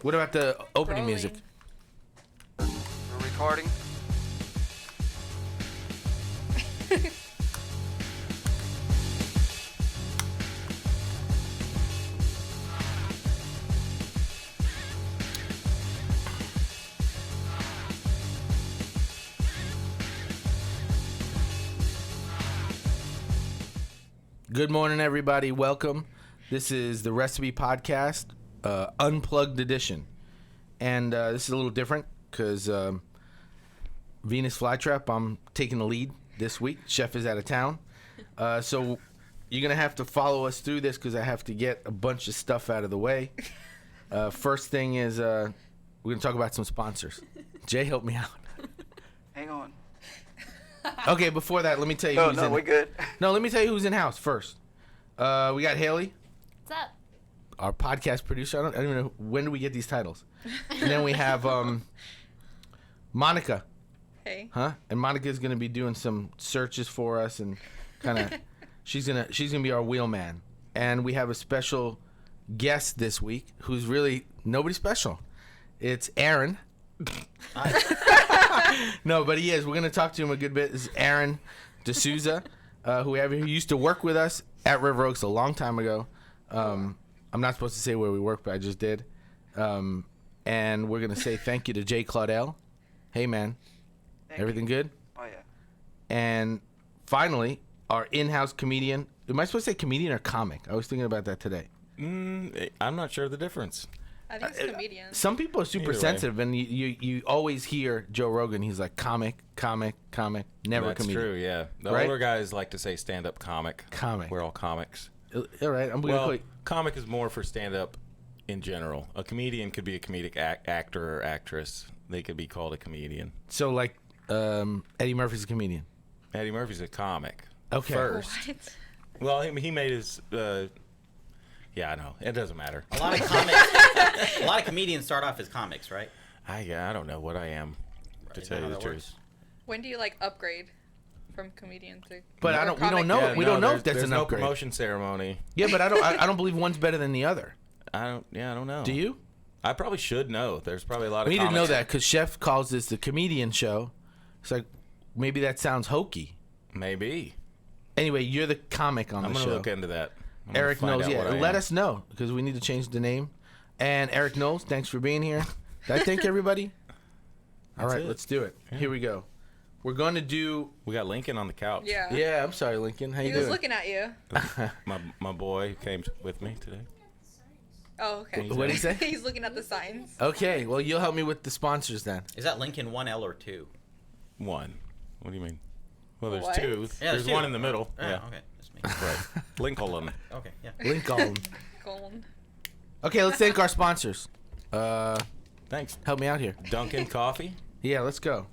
What about the opening music? We're recording. Good morning, everybody. Welcome. This is the Recipe Podcast, Unplugged edition. And this is a little different because Venus Flytrap, I'm taking the lead this week. Chef is out of town. So you're going to have to follow us through this because I have to get a bunch of stuff out of the way. First thing is we're going to talk about some sponsors. Jay, help me out. Hang on. Okay, before that, let me tell you who's in. we're good. No, let me tell you who's in house first. We got Haley. What's up? Our podcast producer. I don't even know, when do we get these titles? And then we have Monica. Hey. Huh? And Monica's gonna be doing some searches for us and kind of she's gonna be our wheelman. And we have a special guest this week who's really nobody special. It's Aaron. No, but he is. We're gonna talk to him a good bit. This is Aaron D'Souza, who used to work with us at River Oaks a long time ago. I'm not supposed to say where we work, but I just did. And we're going to say thank you to Jay Claudel. Hey, man. Everything good? Oh, yeah. And finally, our in-house comedian. Am I supposed to say comedian or comic? I was thinking about that today. I'm not sure the difference. I think it's comedian. Some people are super sensitive, and you always hear Joe Rogan. He's like comic, never That's comedian. That's true, yeah. The Right? older guys like to say stand-up comic. Comic. We're all comics. All right, I'm going to click. Comic is more for stand-up in general. A comedian could be a comedic actor or actress. They could be called a comedian. So, like, Eddie Murphy's a comedian. Eddie Murphy's a comic. Okay. First. What? Well, he made his... yeah, I know. It doesn't matter. A lot of comedians start off as comics, right? I don't know what I am, to Right, tell you how the that truth. works. When do you upgrade from comedian to? But or we don't comic? know. Yeah, we don't know if there's that's an no upgrade. promotion ceremony. Yeah, but I don't believe one's better than the other. I don't know. Do you? I probably should know. There's probably a lot of We didn't know comics. that because Chef calls this the comedian show. It's like maybe that sounds hokey. Maybe. Anyway, you're the comic on I'm the going to show. look into that. I'm gonna Eric find knows. out Yeah, what I let am. us know because we need to change the name. And Eric Knowles, thanks for being here. Did I thank everybody? All right, it. let's do it. Here we go. We're going to do. We got Lincoln on the couch. Yeah. Yeah, I'm sorry, Lincoln. How you He doing? was looking at you. My boy who came with me today. Oh, okay. What did he say? He's looking at the signs. Okay, well, you'll help me with the sponsors then. Is that Lincoln 1L or 2? One. What do you mean? Well, there's What? two. Yeah, there's two. one in the middle. Oh, Yeah. okay. That's me. Right. Lincoln. Okay, yeah. Lincoln. Golden. Okay, let's thank our sponsors. Thanks. Help me out here. Dunkin' Coffee. Yeah, let's go.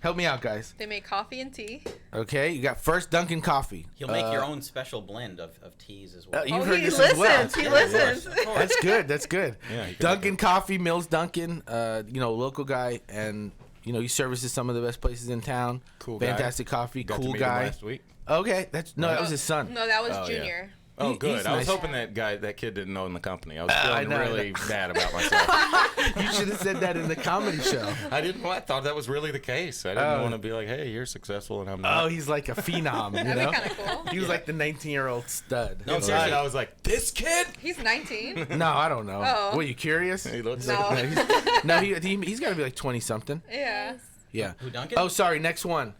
Help me out, guys. They make coffee and tea. Okay, you got first Dunkin' Coffee. You'll make your own special blend of teas as well. You've Oh, heard he this as well. listens. He listens. That's good. That's good. Yeah, you can Dunkin' make Coffee, Mills Dunkin', local guy, and he services some of the best places in town. Cool guy. Fantastic coffee, Got to cool meet him guy. last week. Okay, that was his son. No, that was Oh, yeah. Junior. Oh, He's good. I was nice. hoping that kid didn't own the company. I was I feeling know, I really know. bad about myself. You should have said that in the comedy show. I didn't. Well, I thought that was really the case. I didn't want to be like, "Hey, you're successful and I'm not." Oh, he's like a phenom, you That'd know? be kind of cool. He was like the 19-year-old stud. No, Inside, seriously. I was like, "This kid." He's 19. No, I don't know. Oh. Were you curious? He looks No. like. He's got to be like 20-something. Yeah. Yeah. Who, Duncan? Oh, sorry. Next one.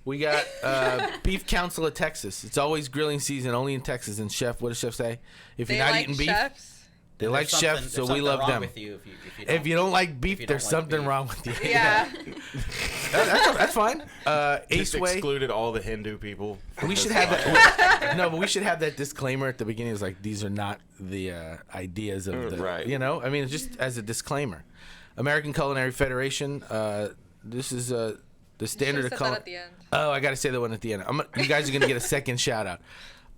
We got Beef Council of Texas. It's always grilling season, only in Texas. And Chef, what does Chef say? If They you're not like eating beef, chefs. they like There's chefs, so something we love wrong them. With you If you don't like beef, if you there's don't like something beef. wrong with you. Yeah. That's fine. Just Ace Way. excluded all the Hindu people. We should have that. No, but we should have that disclaimer at the beginning. It's like these are not the ideas of the. Right. I mean, just as a disclaimer. American Culinary Federation. This is the standard of said that culinary. at the end. Oh, I got to say the one at the end. You guys are gonna get a second shout out.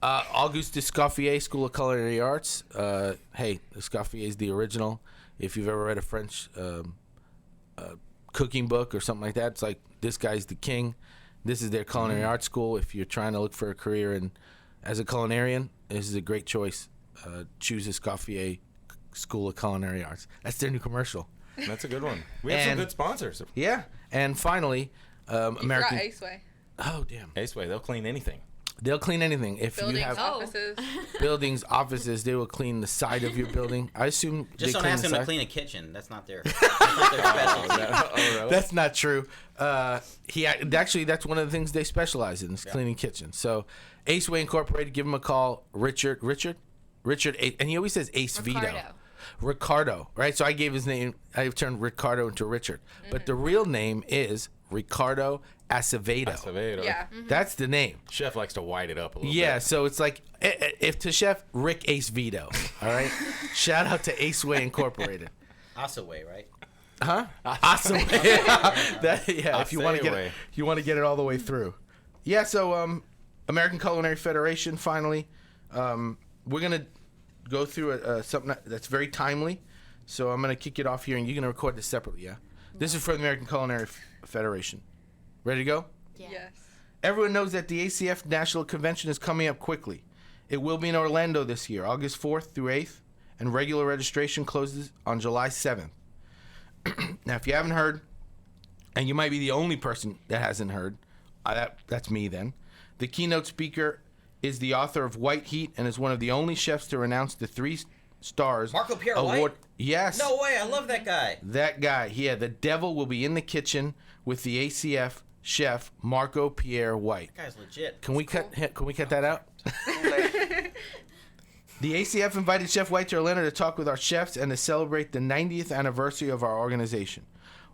Auguste Escoffier School of Culinary Arts. Hey, Escoffier is the original. If you've ever read a French cooking book or something like that, it's like this guy's the king. This is their culinary arts school. If you're trying to look for a career as a culinarian, this is a great choice. Choose Escoffier School of Culinary Arts. That's their new commercial. That's a good one. We have some And- good sponsors. Yeah. And finally, American. Forgot Aceway. Oh damn. Aceway, they'll clean anything. They'll clean anything. If Buildings, you have offices. buildings, offices, they will clean the side of your building. I assume Just they don't clean ask the them to side. clean a kitchen. That's not their, that's not their specialty. Oh, really? That's not true. Actually, that's one of the things they specialize in is cleaning kitchens. So, Aceway Incorporated, give him a call. Richard, and he always says Ace Vito. Ricardo, right? So I gave his name. I turned Ricardo into Richard, but the real name is Ricardo Acevedo. Acevedo. Yeah. That's the name. Chef likes to white it up a little Yeah, bit. so it's like if to chef Rick Ace Vito. All right, shout out to Aceway Incorporated. Osaway, right? Huh? Awesome. If you want to Aceaway. get it all the way through. Yeah, so American Culinary Federation finally. We're going to go through something that's very timely. So I'm going to kick it off here and you're going to record this separately, yeah? This is for the American Culinary Federation. Ready to go? Yes. Everyone knows that the ACF National Convention is coming up quickly. It will be in Orlando this year, August 4th through 8th, and regular registration closes on July 7th. Now, if you haven't heard, and you might be the only person that hasn't heard, that's me then. The keynote speaker is the author of White Heat and is one of the only chefs to renounce the 3 stars Marco Pierre award. White? Yes. No way, I love that guy. That guy. Yeah, the devil will be in the kitchen with the ACF chef Marco Pierre White. That guy's legit. Can we cut that out? The ACF invited Chef White to Orlando to talk with our chefs and to celebrate the 90th anniversary of our organization.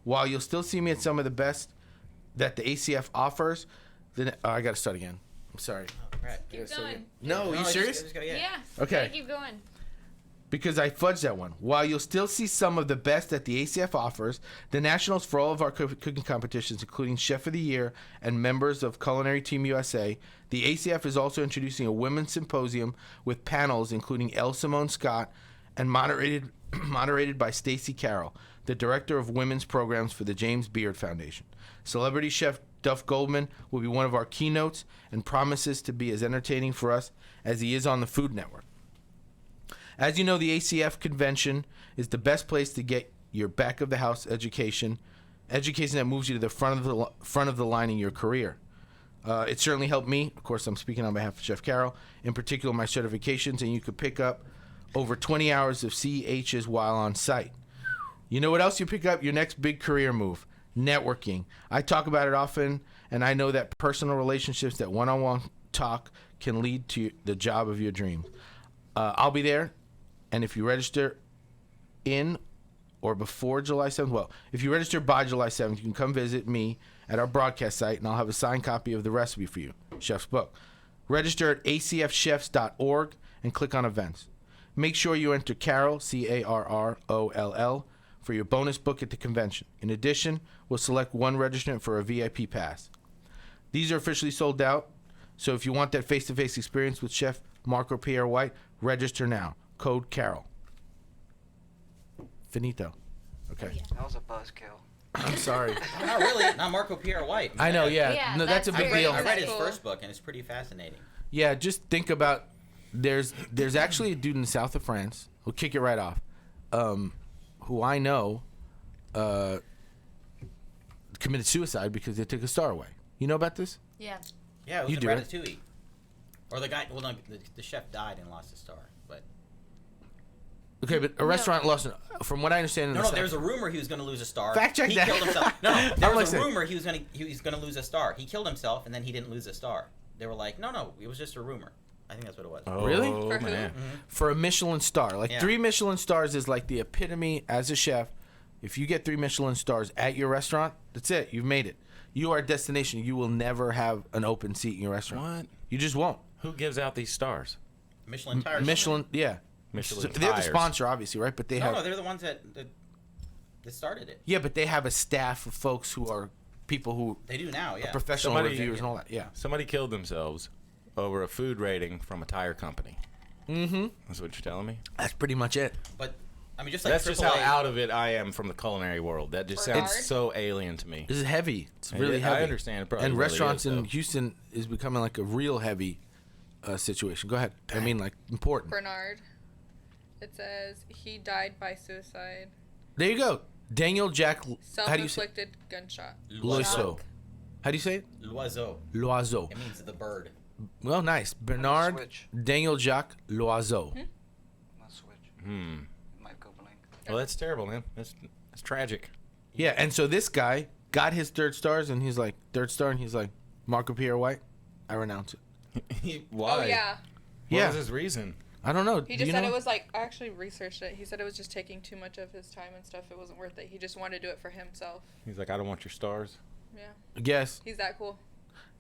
While you'll still see me at some of the best that the ACF offers, I got to start again. I'm sorry. Oh, crap. Keep going. No, you serious? Yeah. Okay. Keep going. Because I fudged that one. While you'll still see some of the best that the ACF offers, the nationals for all of our cooking competitions, including Chef of the Year and members of Culinary Team USA, the ACF is also introducing a women's symposium with panels including Elle Simone Scott and moderated by Stacey Carroll, the director of women's programs for the James Beard Foundation. Celebrity chef Duff Goldman will be one of our keynotes and promises to be as entertaining for us as he is on the Food Network. As you know, the ACF convention is the best place to get your back of the house education that moves you to the front of the line in your career. It certainly helped me. Of course, I'm speaking on behalf of Chef Carroll, in particular my certifications, and you could pick up over 20 hours of CEHs while on site. You know what else you pick up? Your next big career move, networking. I talk about it often, and I know that personal relationships, that one-on-one talk can lead to the job of your dreams. I'll be there. And if you register in or before July 7th, well, if you register by July 7th, you can come visit me at our broadcast site, and I'll have a signed copy of the recipe for you, Chef's book. Register at acfchefs.org and click on events. Make sure you enter Carroll, Carroll, for your bonus book at the convention. In addition, we'll select one registrant for a VIP pass. These are officially sold out, so if you want that face-to-face experience with Chef Marco Pierre White, register now. Code Carol. Finito. Okay. That was a buzzkill. I'm sorry. Not really. Not Marco Pierre White. I know, yeah. Yeah, No, that's a that's big very deal. I read his Cool. first book, and it's pretty fascinating. Yeah, just think about there's actually a dude in the south of France, we'll kick it right off, who I know committed suicide because they took a star away. You know about this? Yeah. Yeah, it was You in do it. Ratatouille. Or the guy, well, no, the chef died and lost his star. But Okay, but a restaurant lost, from what I understand. no, there was a rumor he was going to lose a star. Fact check he that. killed himself. No, there I'm was a listening. rumor he was going to lose a star. He killed himself, and then he didn't lose a star. They were like, no, it was just a rumor. I think that's what it was. Oh, Really? For who? man. For a Michelin star. Like Yeah. 3 Michelin stars is like the epitome as a chef. If you get 3 Michelin stars at your restaurant, that's it. You've made it. You are a destination. You will never have an open seat in your restaurant. What? You just won't. Who gives out these stars? Michelin tires. Michelin, yeah. Michelin So they're the tires. sponsor, obviously, right? But they No, have, they're the ones that started it. yeah, but they have a staff of folks who are people who They do now, yeah. professional Somebody- reviewers and all that. Yeah. Somebody killed themselves over a food rating from a tire company. Mm-hmm. That's what you're telling me? That's pretty much it. But I mean, just like That's just how AAA out of it I am from the culinary world. That just Bernard? sounds so alien to me. This is heavy. It's And really I heavy. understand. It probably And really restaurants is, in though. Houston is becoming like a real heavy situation. Go ahead. I mean, like important. Bernard. It says he died by suicide. There you go. Daniel Jack. How do you say? Self-inflicted gunshot. Loiseau. How do you say it? L'oiseau. Loiseau. It means the bird. Well, nice. Bernard Switch. Daniel Jacques Loiseau. Must switch. It might go blank. Well, that's terrible, man. That's tragic. Yeah, and so this guy got his third stars, and he's like, third star, and he's like, Marco Pierre White, I renounce it. Why? Oh yeah. What Yeah. was his reason? I don't know. He Do just you said know? it was like, I actually researched it. He said it was just taking too much of his time and stuff. It wasn't worth it. He just wanted to do it for himself. He's like, I don't want your stars. Yeah. I guess. He's that cool.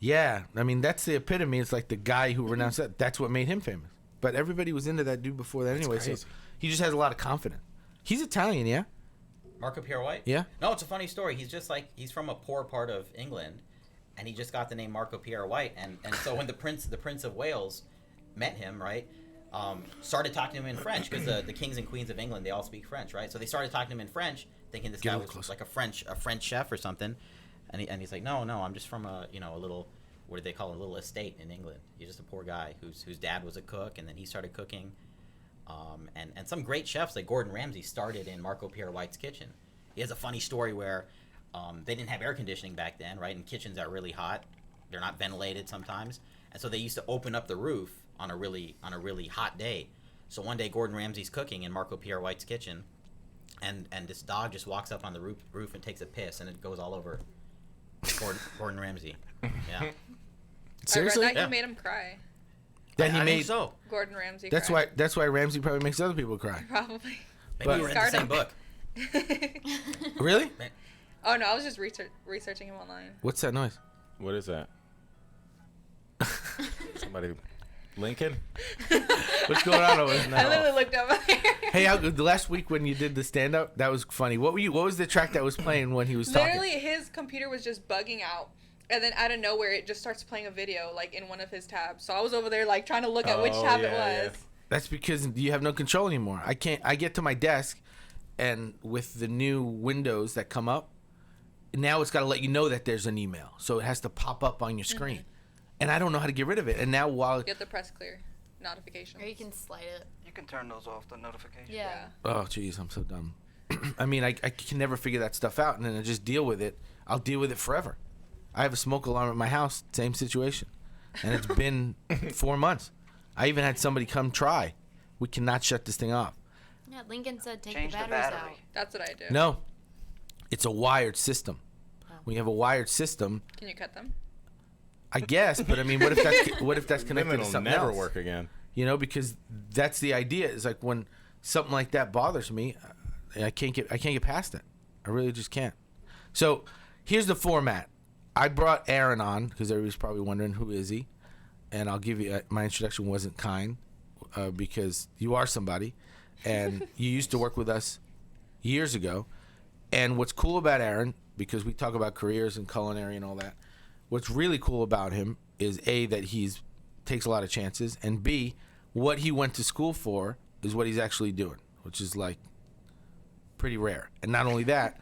Yeah, I mean, that's the epitome. It's like the guy who renounced that. That's what made him famous. But everybody was into that dude before that anyway. So crazy. he just has a lot of confidence. He's Italian, yeah? Marco Pierre White? Yeah. No, it's a funny story. He's just like, he's from a poor part of England, and he just got the name Marco Pierre White. And so when the Prince of Wales met him, right, started talking to him in French, because the kings and queens of England, they all speak French, right? So they started talking to him in French, thinking this Get a guy little was closer. like a French chef or something. And he's like, no, I'm just from a little, what do they call it, a little estate in England. He's just a poor guy whose dad was a cook, and then he started cooking. And some great chefs like Gordon Ramsay started in Marco Pierre White's kitchen. He has a funny story where they didn't have air conditioning back then, right? And kitchens are really hot. They're not ventilated sometimes. And so they used to open up the roof on a really hot day. So one day Gordon Ramsay's cooking in Marco Pierre White's kitchen, and this dog just walks up on the roof and takes a piss, and it goes all over Gordon Ramsay. Yeah. Seriously? I read that Yeah. he made him cry. That he I made. think so. Gordon Ramsay That's cried. why. That's why Ramsey probably makes other people cry. Probably. Maybe But- we're in the same book. Really? Oh no, I was just researching him online. What's that noise? What is that? Somebody, Lincoln? What's going on over there? I literally looked up. Hey, the last week when you did the stand up, that was funny. What was the track that was playing when he was talking? Literally, his computer was just bugging out, and then out of nowhere, it just starts playing a video like in one of his tabs. So I was over there like trying to look at which Oh, tab yeah, it was. yeah. That's because you have no control anymore. I get to my desk, and with the new windows that come up, now it's got to let you know that there's an email. So it has to pop up on your screen. And I don't know how to get rid of it. And now while... You have to press clear notifications. Or you can slide it. You can turn those off, the notifications. Yeah. Oh, jeez, I'm so dumb. I mean, I can never figure that stuff out, and then I just deal with it. I'll deal with it forever. I have a smoke alarm at my house, same situation. And it's been 4 months. I even had somebody come try. We cannot shut this thing off. Yeah, Lincoln said take Change the the batteries battery. out. That's what I do. No. It's a wired system. When you have a wired system, Can you cut them? I guess, but I mean, what if that's Then connected to it'll something never else? work again. You know, because that's the idea. Is like when something like that bothers me, I can't get past it. I really just can't. So here's the format. I brought Aaron on because everybody's probably wondering who is he, and I'll give you my introduction wasn't kind because you are somebody, and you used to work with us years ago. And what's cool about Aaron, because we talk about careers and culinary and all that, what's really cool about him is A, that he's takes a lot of chances, and B, what he went to school for is what he's actually doing, which is like pretty rare. And not only that,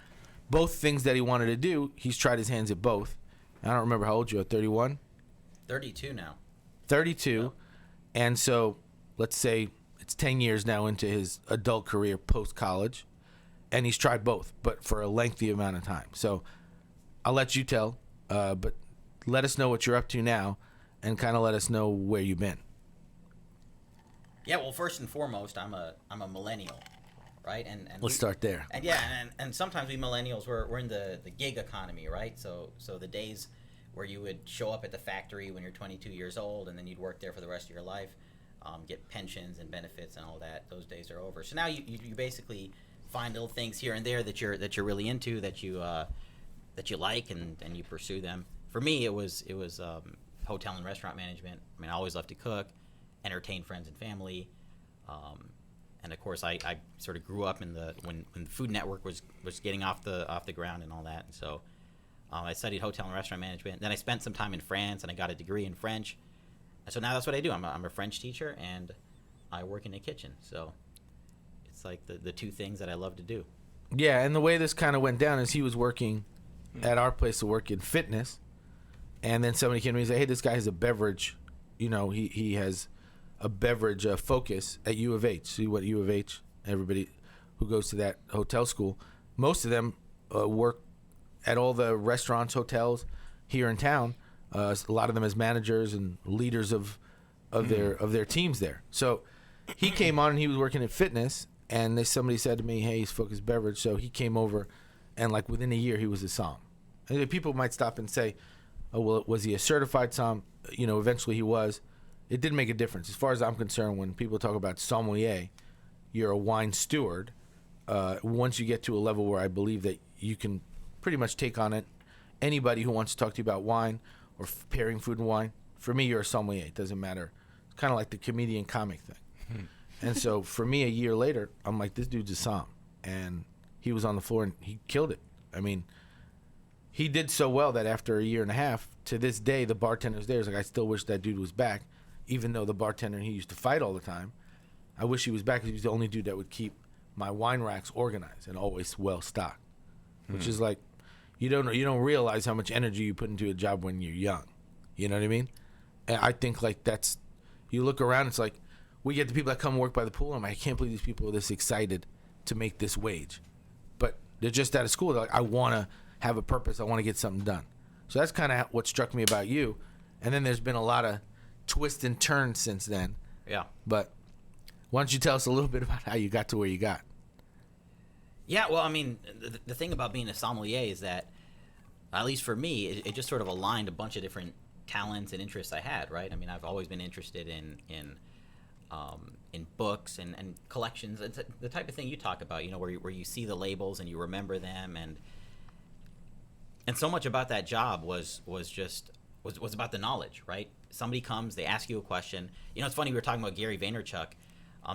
both things that he wanted to do, he's tried his hands at both. I don't remember how old you are, 31? 32 now. 32. And so let's say it's 10 years now into his adult career post-college, and he's tried both, but for a lengthy amount of time. So I'll let you tell, but let us know what you're up to now and kind of let us know where you've been. Yeah, well, first and foremost, I'm a millennial, right? And Let's start there. And yeah, and sometimes we millennials we're in the gig economy, right? So the days where you would show up at the factory when you're 22 years old and then you'd work there for the rest of your life, get pensions and benefits and all that. Those days are over. So now you basically find little things here and there that you're really into, that you like, and you pursue them. For me, it was hotel and restaurant management. I mean, I always loved to cook, entertain friends and family, and of course, I sort of grew up in when the Food Network was getting off the ground and all that. And so I studied hotel and restaurant management. Then I spent some time in France, and I got a degree in French. And so now that's what I do. I'm a French teacher, and I work in a kitchen. So it's like the two things that I love to do. Yeah, and the way this kind of went down is he was working at our place to work in fitness, and then somebody came to me and said, hey, this guy has a beverage, you know, he has a beverage focus at U of H. See what U of H, everybody who goes to that hotel school, most of them work at all the restaurants, hotels here in town. A lot of them as managers and leaders of their teams there. So he came on and he was working at fitness, and somebody said to me, "Hey, he's focused beverage." So he came over, and like within a year, he was a som. And people might stop and say, "Oh, well, was he a certified som?" You know, eventually he was. It didn't make a difference. As far as I'm concerned, when people talk about sommelier, you're a wine steward. Once you get to a level where I believe that you can pretty much take on it, anybody who wants to talk to you about wine or pairing food and wine, for me, you're a sommelier. It doesn't matter. It's kind of like the comedian comic thing. And so for me, a year later, I'm like, this dude's a som. And he was on the floor and he killed it. I mean, he did so well that after a year and a half, to this day, the bartender's there. It's like, I still wish that dude was back, even though the bartender he used to fight all the time. I wish he was back because he was the only dude that would keep my wine racks organized and always well stocked, which is like, you don't realize how much energy you put into a job when you're young. You know what I mean? And I think like that's, you look around, it's like, we get the people that come work by the pool, and I'm like, I can't believe these people are this excited to make this wage. But they're just out of school. They're like, I want to have a purpose. I want to get something done. So that's kind of what struck me about you. And then there's been a lot of twists and turns since then. Yeah. But why don't you tell us a little bit about how you got to where you got? Yeah, well, I mean, the thing about being a sommelier is that, at least for me, it just sort of aligned a bunch of different talents and interests I had, right? I mean, I've always been interested in books and collections. It's the type of thing you talk about, you know, where you see the labels and you remember them, and so much about that job was about the knowledge, right? Somebody comes, they ask you a question. You know, it's funny, we were talking about Gary Vaynerchuk.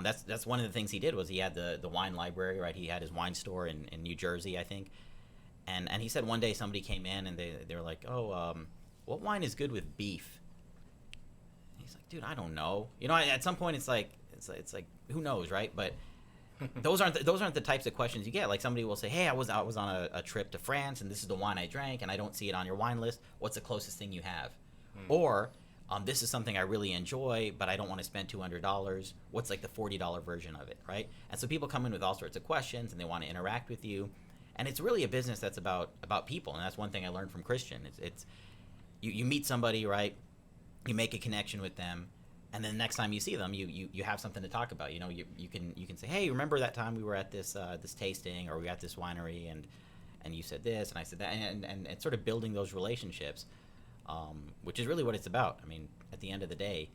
That's one of the things he did was he had the wine library, right? He had his wine store in New Jersey, I think. And he said one day somebody came in and they were like, what wine is good with beef? And he's like, dude, I don't know. You know, at some point it's like who knows, right? But those aren't the types of questions you get. Like somebody will say, hey, I was on a trip to France and this is the wine I drank and I don't see it on your wine list. What's the closest thing you have? Or this is something I really enjoy, but I don't want to spend $200. What's like the $40 version of it, right? And so people come in with all sorts of questions and they want to interact with you. And it's really a business that's about people. And that's one thing I learned from Christian. It's you meet somebody, right? You make a connection with them. And then next time you see them, you have something to talk about. You know, you can say, hey, remember that time we were at this tasting, or we were at this winery, and you said this and I said that, and it's sort of building those relationships, which is really what it's about. I mean, at the end of the day,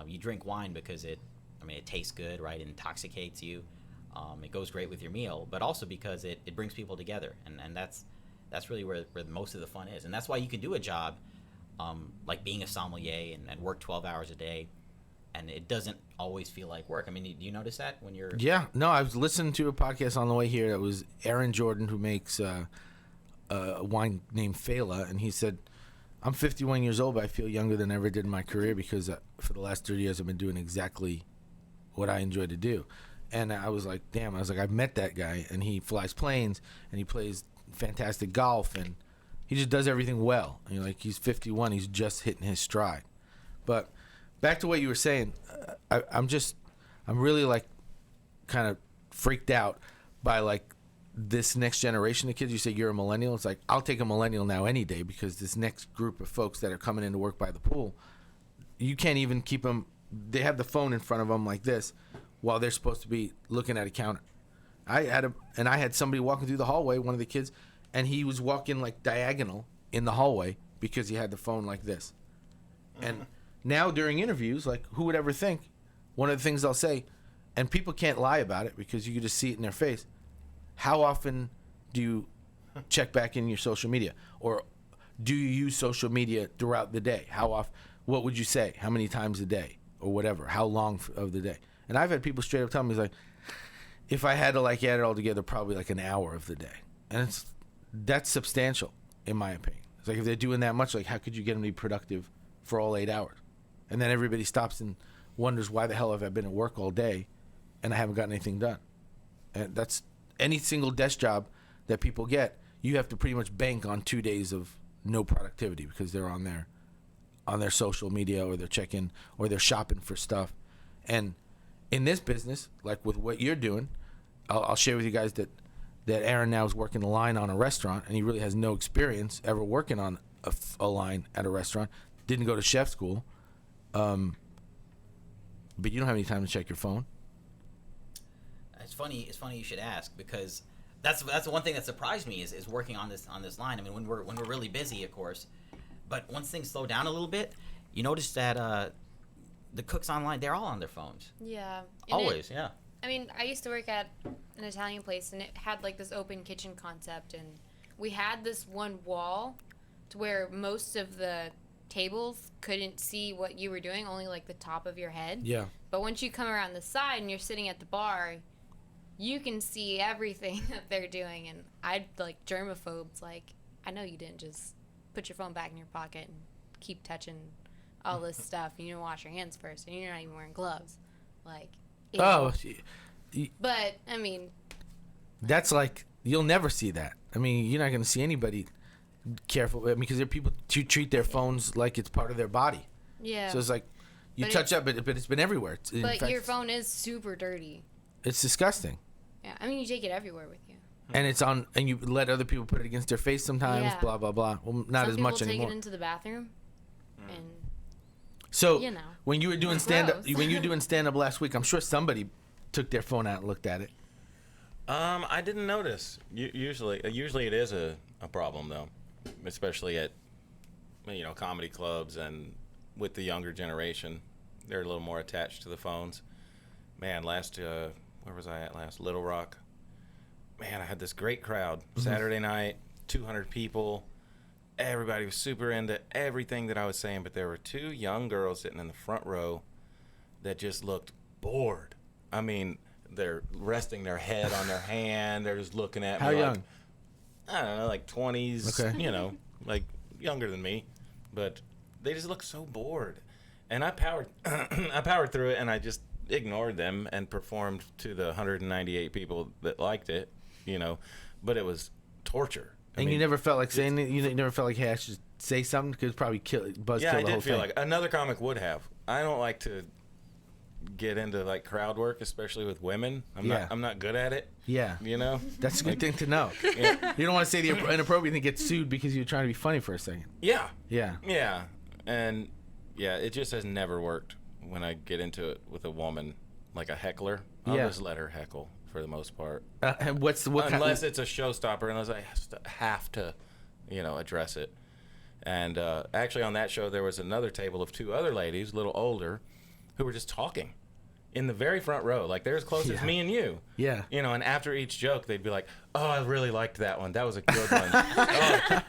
you drink wine because it tastes good, right? It intoxicates you. It goes great with your meal, but also because it brings people together, and that's really where most of the fun is, and that's why you can do a job like being a sommelier and work 12 hours a day. And it doesn't always feel like work. I mean, do you notice that when you're... Yeah. No, I was listening to a podcast on the way here that was Aaron Jordan, who makes a wine named Fela. And he said, I'm 51 years old, but I feel younger than I ever did in my career because for the last 30 years I've been doing exactly what I enjoy to do. And I was like, damn. I was like, I've met that guy. And he flies planes. And he plays fantastic golf. And he just does everything well. And you're like, he's 51. He's just hitting his stride. But... back to what you were saying, I'm really like kind of freaked out by like this next generation of kids. You say you're a millennial. It's like, I'll take a millennial now any day because this next group of folks that are coming in to work by the pool, you can't even keep them. They have the phone in front of them like this while they're supposed to be looking at a counter. I had somebody walking through the hallway, one of the kids, and he was walking like diagonal in the hallway because he had the phone like this. And now during interviews, like who would ever think, one of the things they'll say, and people can't lie about it because you can just see it in their face, how often do you check back in your social media? Or do you use social media throughout the day? How often? What would you say? How many times a day? Or whatever. How long of the day? And I've had people straight up tell me, like, if I had to like add it all together, probably like an hour of the day. And that's substantial, in my opinion. It's like if they're doing that much, like how could you get them to be productive for all 8 hours? And then everybody stops and wonders why the hell have I been at work all day and I haven't gotten anything done. And that's any single desk job that people get, you have to pretty much bank on 2 days of no productivity because they're on their social media or they're checking or they're shopping for stuff. And in this business, like with what you're doing, I'll share with you guys that Aaron now is working a line on a restaurant, and he really has no experience ever working on a line at a restaurant. Didn't go to chef school. But you don't have any time to check your phone. It's funny you should ask, because that's the one thing that surprised me is working on this line. I mean, when we're really busy, of course, but once things slow down a little bit, you notice that the cooks online, they're all on their phones. Yeah. Always, yeah. I mean, I used to work at an Italian place, and it had like this open kitchen concept, and we had this one wall to where most of the tables couldn't see what you were doing, only like the top of your head. Yeah. But once you come around the side and you're sitting at the bar, you can see everything that they're doing. And I'd like germaphobes, like, I know you didn't just put your phone back in your pocket and keep touching all this stuff. You need to wash your hands first, and you're not even wearing gloves. Like, you know. But I mean, that's like, you'll never see that. I mean, you're not going to see anybody careful. I mean, because there are people who treat their phones like it's part of their body. yeah. So it's like, you But touch up, but it's been everywhere. In But fact, your phone is super dirty. it's disgusting. Yeah, I mean, you take it everywhere with you. And it's on, and you let other people put it against their face sometimes, Yeah. blah, blah, blah. Well, not Some as people much take anymore. it into the bathroom, and So you know. when you were doing stand-up, Gross. when you were doing stand-up last week, I'm sure somebody took their phone out and looked at it. I didn't notice. Usually it is a problem though, especially at comedy clubs and with the younger generation. They're a little more attached to the phones. Man, where was I at last? Little Rock. Man, I had this great crowd. Saturday night, 200 people. Everybody was super into everything that I was saying, but there were two young girls sitting in the front row that just looked bored. I mean, they're resting their head on their hand. They're just looking at me. How like, young? I don't know, like 20s, Okay. Like younger than me. But they just looked so bored. And I powered through it, and I just ignored them and performed to the 198 people that liked it, But it was torture. And you never felt like saying it? You never felt like, hey, I should say something? Because it'd probably kill the whole thing. Yeah, I did feel like another comic would have. I don't like to get into like crowd work, especially with women. I'm not good at it. Yeah. That's a good thing to know. Yeah. You don't want to say the inappropriate thing, get sued because you're trying to be funny for a second. Yeah. Yeah. Yeah. And yeah, it just has never worked when I get into it with a woman, like a heckler. I'll just let her heckle for the most part. And unless it's a showstopper, unless I have to, address it. And actually on that show, there was another table of two other ladies, a little older, who were just talking in the very front row. Like, they're as close as me and you. Yeah. And after each joke, they'd be like, oh, I really liked that one. That was a good one.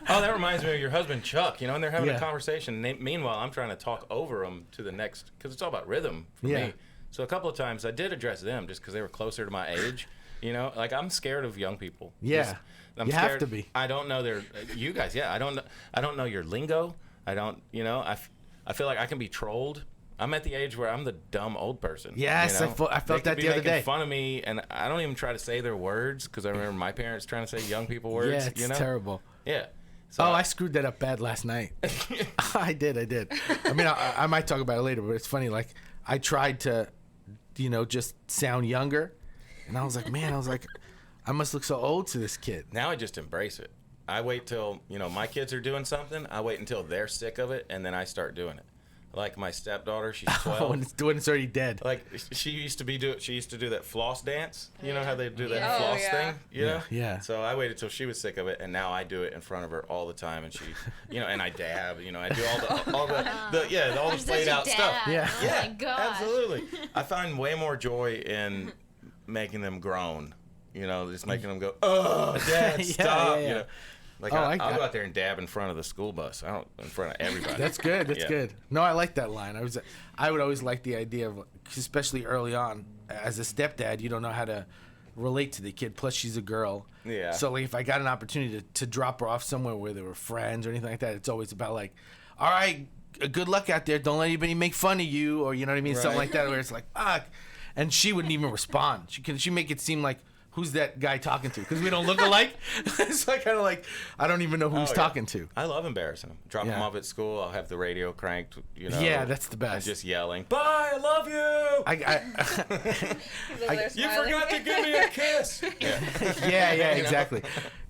oh, that reminds me of your husband, Chuck, and they're having a conversation. Meanwhile, I'm trying to talk over them to the next, because it's all about rhythm for me. So a couple of times I did address them just because they were closer to my age. Like, I'm scared of young people. Yeah. I'm you scared. have to be. I don't know you guys, I don't know your lingo. I don't, I feel like I can be trolled. I'm at the age where I'm the dumb old person. Yes, I felt that the other day. They could be making fun of me, and I don't even try to say their words because I remember my parents trying to say young people words. Yeah, it's terrible. Yeah. So I screwed that up bad last night. I did. I mean, I might talk about it later, but it's funny. Like, I tried to, just sound younger, and I was like, I must look so old to this kid. Now I just embrace it. I wait till my kids are doing something. I wait until they're sick of it, and then I start doing it. Like my stepdaughter, she's 12. when it's already dead. Like she used to do that floss dance. You know how they do that Oh, floss yeah. thing? You know? Yeah. So I waited till she was sick of it, and now I do it in front of her all the time. And she, and I dab. I do all the played out stuff. Yeah. Oh Yeah, my gosh. absolutely. I find way more joy in making them groan. Just making them go, oh, Dad, stop. Yeah. Like I'll go out there and dab in front of the school bus. I don't in front of everybody. That's good. That's Yeah. good. No, I like that line. I would always like the idea of, especially early on, as a stepdad, you don't know how to relate to the kid. Plus, she's a girl. Yeah. So, like, if I got an opportunity to drop her off somewhere where there were friends or anything like that, it's always about like, all right, good luck out there. Don't let anybody make fun of you, or you know what I mean, something Right. like that. Where it's like, fuck, and she wouldn't even respond. She make it seem like, who's that guy talking to? Because we don't look alike. So I kind of like, I don't even know who he's talking to. I love embarrassing them. Drop them off at school. I'll have the radio cranked, Yeah, that's the best. And just yelling, bye, I love you. You You forgot to give me a kiss. Yeah, exactly.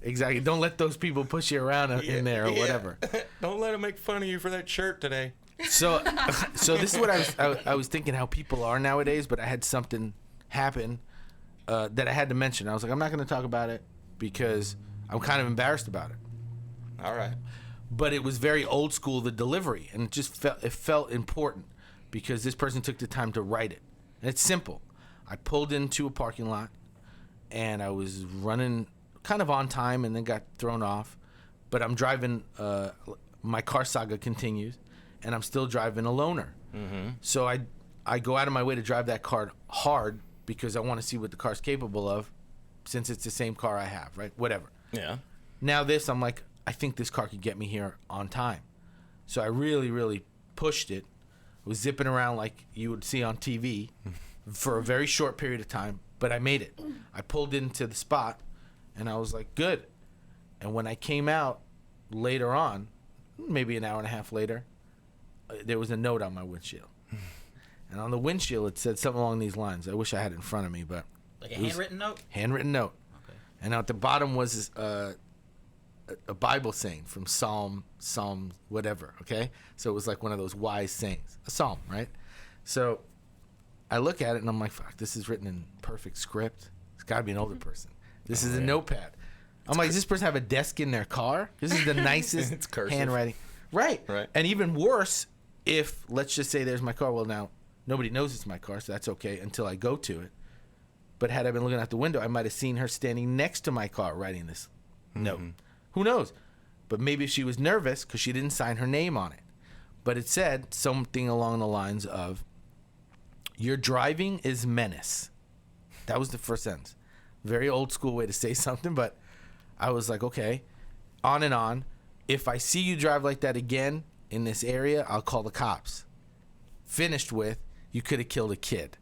Exactly. Don't let those people push you around in there or whatever. Don't let them make fun of you for that shirt today. So this is what I was thinking how people are nowadays, but I had something happen that I had to mention. I was like, I'm not going to talk about it because I'm kind of embarrassed about it. All right. But it was very old school, the delivery, and it felt important because this person took the time to write it. And it's simple. I pulled into a parking lot, and I was running kind of on time and then got thrown off. But I'm driving, my car saga continues, and I'm still driving a loaner. Mm-hmm. So I go out of my way to drive that car hard because I want to see what the car's capable of since it's the same car I have, right? Whatever. Yeah. Now I'm like, I think this car could get me here on time. So I really, really pushed it. Was zipping around like you would see on TV for a very short period of time, but I made it. I pulled into the spot, and I was like, good. And when I came out later on, maybe an hour and a half later, there was a note on my windshield. And on the windshield, it said something along these lines. I wish I had it in front of me, but... Like a handwritten note? Handwritten note. Okay. And at the bottom was a Bible saying from Psalm whatever, okay? So it was like one of those wise sayings. A psalm, right? So I look at it, and I'm like, fuck, this is written in perfect script. It's got to be an older person. This is a notepad. I'm like, does this person have a desk in their car? This is the nicest It's cursive. handwriting. Right. Right. And even worse, if, let's just say there's my car. Well, now, nobody knows it's my car, so that's okay until I go to it. But had I been looking out the window, I might have seen her standing next to my car writing this note. Who knows? But maybe she was nervous because she didn't sign her name on it. But it said something along the lines of, your driving is menace. That was the first sentence. Very old school way to say something, but I was like, okay. On and on. If I see you drive like that again in this area, I'll call the cops. Finished with, you could have killed a kid.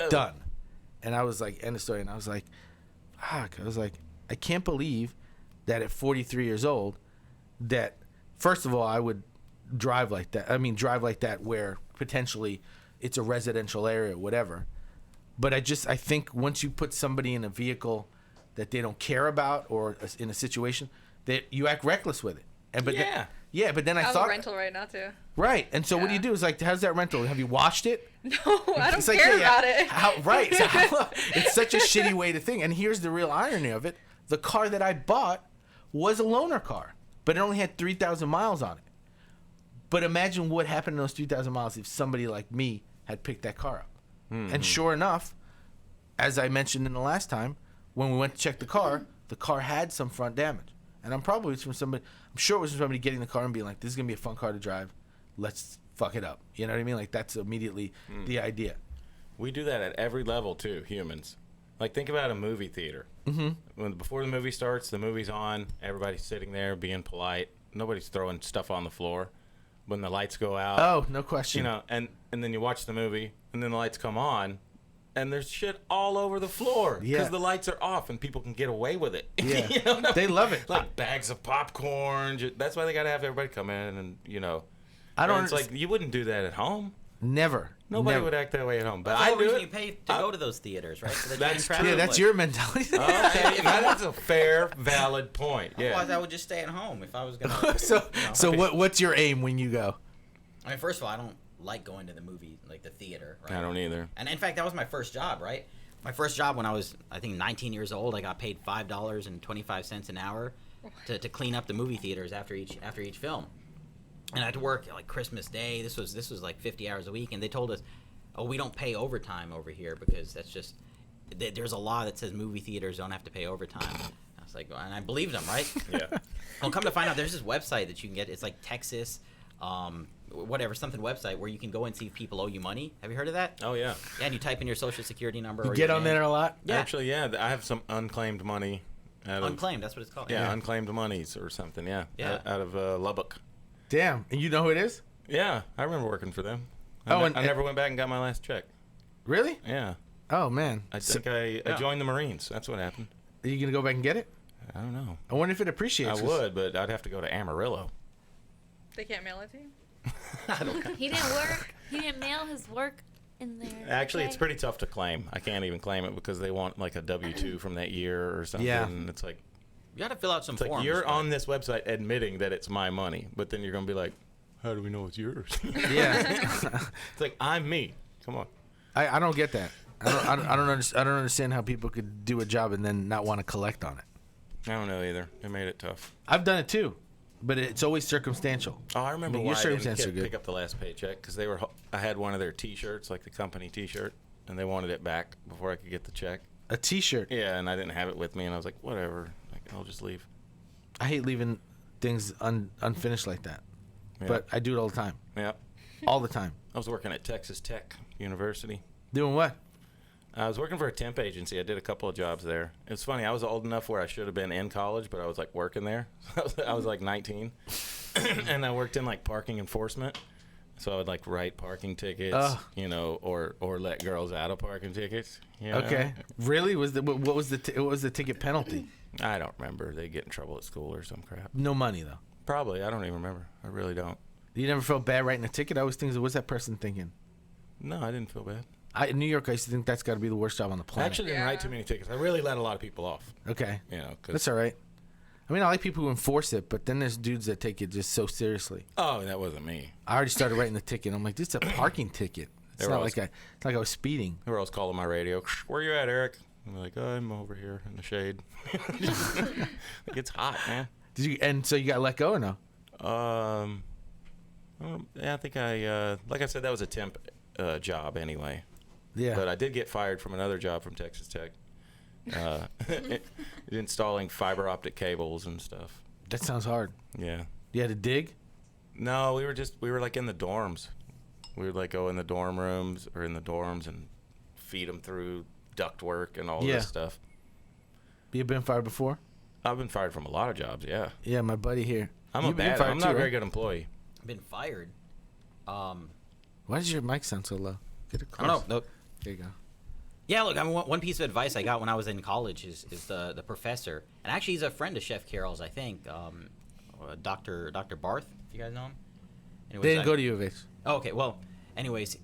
Done. And I was like, end of story. And I was like, fuck. I was like, I can't believe that at 43 years old, that first of all, I would drive like that. I mean, drive like that where potentially it's a residential area, whatever. But I think once you put somebody in a vehicle that they don't care about or in a situation, that you act reckless with it. And but but then I have thought a rental right now too. right. And so what do Yeah. you do? Is like, how's that rental? Have you watched it? No, I don't It's like, care yeah, about it. Right. So it's such a shitty way to think. And here's the real irony of it. The car that I bought was a loaner car, but it only had 3,000 miles on it. But imagine what happened in those 3,000 miles if somebody like me had picked that car up. And sure enough, as I mentioned in the last time, when we went to check the car had some front damage. And I'm sure it was from somebody getting the car and being like, this is going to be a fun car to drive. Let's fuck it up. You know what I mean? Like, that's immediately the idea. We do that at every level, too, humans. Like, think about a movie theater. Mm-hmm. Before the movie starts, the movie's on. Everybody's sitting there being polite. Nobody's throwing stuff on the floor. When the lights go out. Oh, no question. You know, and then you watch the movie, and then the lights come on, and there's shit all over the floor because the lights are off and people can get away with it. Yeah. You know what I mean? They love it. Like bags of popcorn. That's why they got to have everybody come in and, you know. I don't. It's like you wouldn't do that at home. Never. Nobody Never. would act that way at home. But That's I the do reason it. you pay to go to those theaters, right? So that That's you can true. travel Yeah, that's with. your mentality. Okay, that's a fair, valid point. Yeah. Otherwise, I would just stay at home if I was gonna. So what's your aim when you go? I mean, first of all, I don't like going to the movie, like the theater. Right? I don't either. And in fact, that was my first job, right? My first job when I was, I think, 19 years old. I got paid $5.25 an hour to clean up the movie theaters after each film. And I had to work like Christmas Day. This was like 50 hours a week, and they told us, "Oh, we don't pay overtime over here because that's just there's a law that says movie theaters don't have to pay overtime." I was like, and I believed them, right? Yeah. Well, come to find out, there's this website that you can get. It's like Texas, something website where you can go and see if people owe you money. Have you heard of that? Oh, yeah. Yeah, and you type in your social security number. You or get your on name. there a lot? Yeah. Actually, yeah. I have some unclaimed money. Unclaimed, that's what it's called. Yeah, unclaimed monies or something, yeah. Yeah. Out of Lubbock. Damn. And you know who it is? Yeah, I remember working for them. Oh, I and- never went back and got my last check. Really? Yeah. Oh man, I think I joined the Marines. That's what happened. Are you gonna go back and get it? I don't know. I wonder if it appreciates. I would, but I'd have to go to Amarillo. They can't mail it to you? He didn't work. He didn't mail his work in there. Actually, okay? it's pretty tough to claim. I can't even claim it because they want like a W-2 from that year or something. Yeah. And it's like, You got to fill out some it's like forms. you're but- on this website admitting that it's my money, but then you're gonna be like, how do we know it's yours? Yeah. It's like, I'm me. Come on. I don't get that. I don't understand how people could do a job and then not want to collect on it. I don't know either. It made it tough. I've done it too, but it's always circumstantial. Oh, I remember I mean, why your I didn't circumstances are good. pick up the last paycheck because I had one of their T-shirts, like the company T-shirt, and they wanted it back before I could get the check. A T-shirt. Yeah, and I didn't have it with me, and I was like, whatever, like, I'll just leave. I hate leaving things unfinished like that, Yeah. but I do it all the time. Yeah. All the time. I was working at Texas Tech University. Doing what? I was working for a temp agency. I did a couple of jobs there. It was funny. I was old enough where I should have been in college, but I was like working there. I was like 19, and I worked in like parking enforcement. So I would like write parking tickets, Ugh. or let girls out of parking tickets. You know? Okay. Really? What was the ticket penalty? I don't remember. They get in trouble at school or some crap. No money though. Probably. I don't even remember. I really don't. You never felt bad writing a ticket? I always think, what's that person thinking? No, I didn't feel bad. In New York, I used to think that's got to be the worst job on the I planet. actually didn't write too many tickets. I really let a lot of people off. Okay. Cause, That's all right. I mean, I like people who enforce it, but then there's dudes that take it just so seriously. oh, that wasn't me. I already started writing the ticket. I'm like, this is a parking ticket. It's They were not always- it's like I was speeding. They were always calling my radio. Where you at, Eric? I'm like, oh, I'm over here in the shade. It gets hot, man. So you got let go or no? Yeah, I think like I said, that was a temp job anyway. Yeah. But I did get fired from another job from Texas Tech, installing fiber optic cables and stuff. That sounds hard. Yeah. You had to dig? No, we were like in the dorms. We would like go in the dorm rooms or in the dorms and feed them through ductwork and all Yeah. this stuff. You been fired before? I've been fired from a lot of jobs. Yeah. Yeah, my buddy here. I'm You've been fired I'm too, not a very right? good employee. I've been fired. Why does your mic sound so low? Get it I close. don't know. Look. There you go. Yeah, look, I mean, one piece of advice I got when I was in college is the professor, and actually he's a friend of Chef Carroll's, I think, Dr. Barth, if you guys know him. Anyways, They didn't go to U of H. Oh, okay. Well, anyways,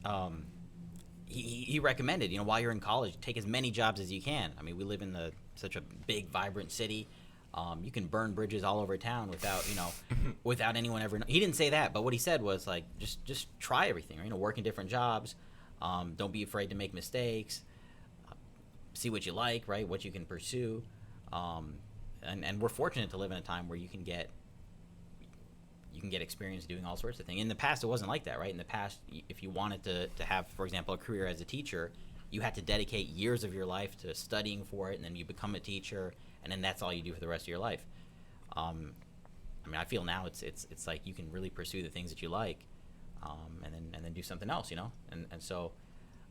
he recommended, while you're in college, take as many jobs as you can. I mean, we live in such a big, vibrant city. You can burn bridges all over town without, without anyone ever. He didn't say that, but what he said was like, just try everything. Work in different jobs. Don't be afraid to make mistakes. See what you like, right? What you can pursue. And we're fortunate to live in a time where you can get experience doing all sorts of things. In the past, it wasn't like that, right? In the past, if you wanted to have, for example, a career as a teacher, you had to dedicate years of your life to studying for it, and then you become a teacher, and then that's all you do for the rest of your life. I mean, I feel now it's like you can really pursue the things that you like, and then do something else, And so,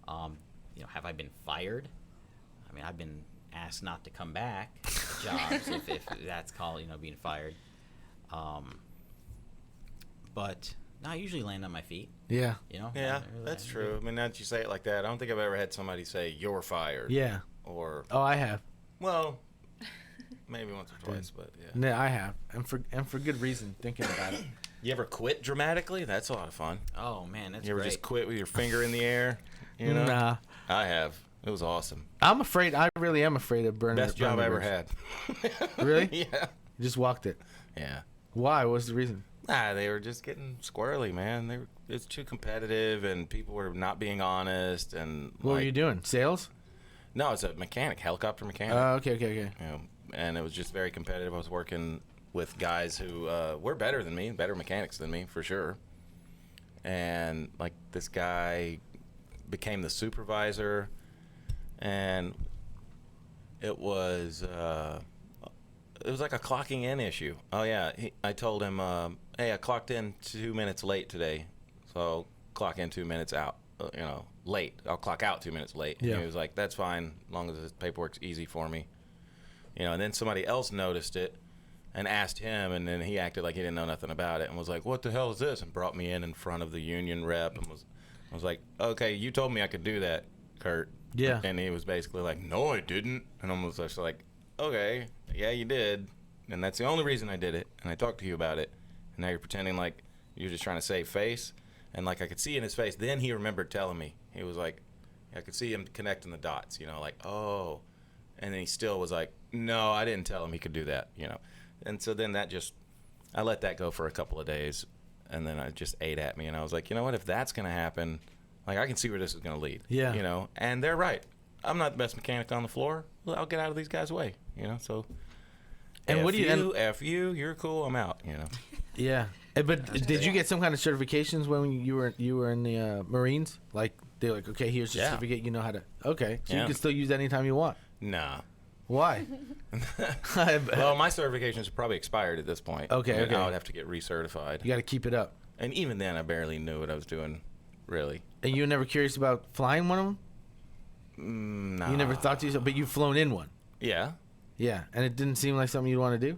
have I been fired? I mean, I've been asked not to come back to jobs if that's called, being fired. But no, I usually land on my feet. Yeah. Yeah, that's true. I mean, now that you say it like that, I don't think I've ever had somebody say you're fired. Yeah. Or Oh, I have. well, maybe once or twice, but yeah. No, I have, and for good reason. Thinking about it. You ever quit dramatically? That's a lot of fun. Oh man, that's You ever great. just quit with your finger in the air? Nah. I have. It was awesome. I'm afraid. I really am afraid of burning. Best job I ever burning had. Really? Yeah. You just walked it. Yeah. Why? What was the reason? They were just getting squirrely, man. It's too competitive, and people were not being honest. And What were you doing? Sales? No, it's a mechanic, helicopter mechanic. Okay. And it was just very competitive. I was working with guys who were better than me, better mechanics than me for sure. And like this guy became the supervisor, and it was like a clocking in issue. Oh yeah, I told him, hey, I clocked in 2 minutes late today, so I'll clock in 2 minutes out. Late. I'll clock out 2 minutes late. Yeah. And he was like, that's fine, as long as the paperwork's easy for me. And then somebody else noticed it and asked him, and then he acted like he didn't know nothing about it and was like, what the hell is this? And brought me in front of the union rep and was like, okay, you told me I could do that, Kurt. Yeah. And he was basically like, no, I didn't. And I was just like, okay, yeah, you did. And that's the only reason I did it. And I talked to you about it. And now you're pretending like you're just trying to save face. And like I could see in his face. Then he remembered telling me. He was like, I could see him connecting the dots, like, oh. And then he still was like, no, I didn't tell him he could do that, And so then I let that go for a couple of days. And then it just ate at me. And I was like, you know what? If that's going to happen, like I can see where this is going to lead. Yeah. And they're right. I'm not the best mechanic on the floor. Well, I'll get out of these guys' way, So. And what do you? F you, you're cool. I'm out. Yeah. But did you get some kind of certifications when you were in the Marines? Like they're like, okay, here's your certificate. You know how to. Okay, so you can still use that anytime you want. Nah. Why? Well, my certifications are probably expired at this point. Okay. I would have to get recertified. You got to keep it up. And even then, I barely knew what I was doing, really. And you were never curious about flying one of them? No. You never thought to yourself, but you've flown in one. Yeah. Yeah, and it didn't seem like something you'd want to do?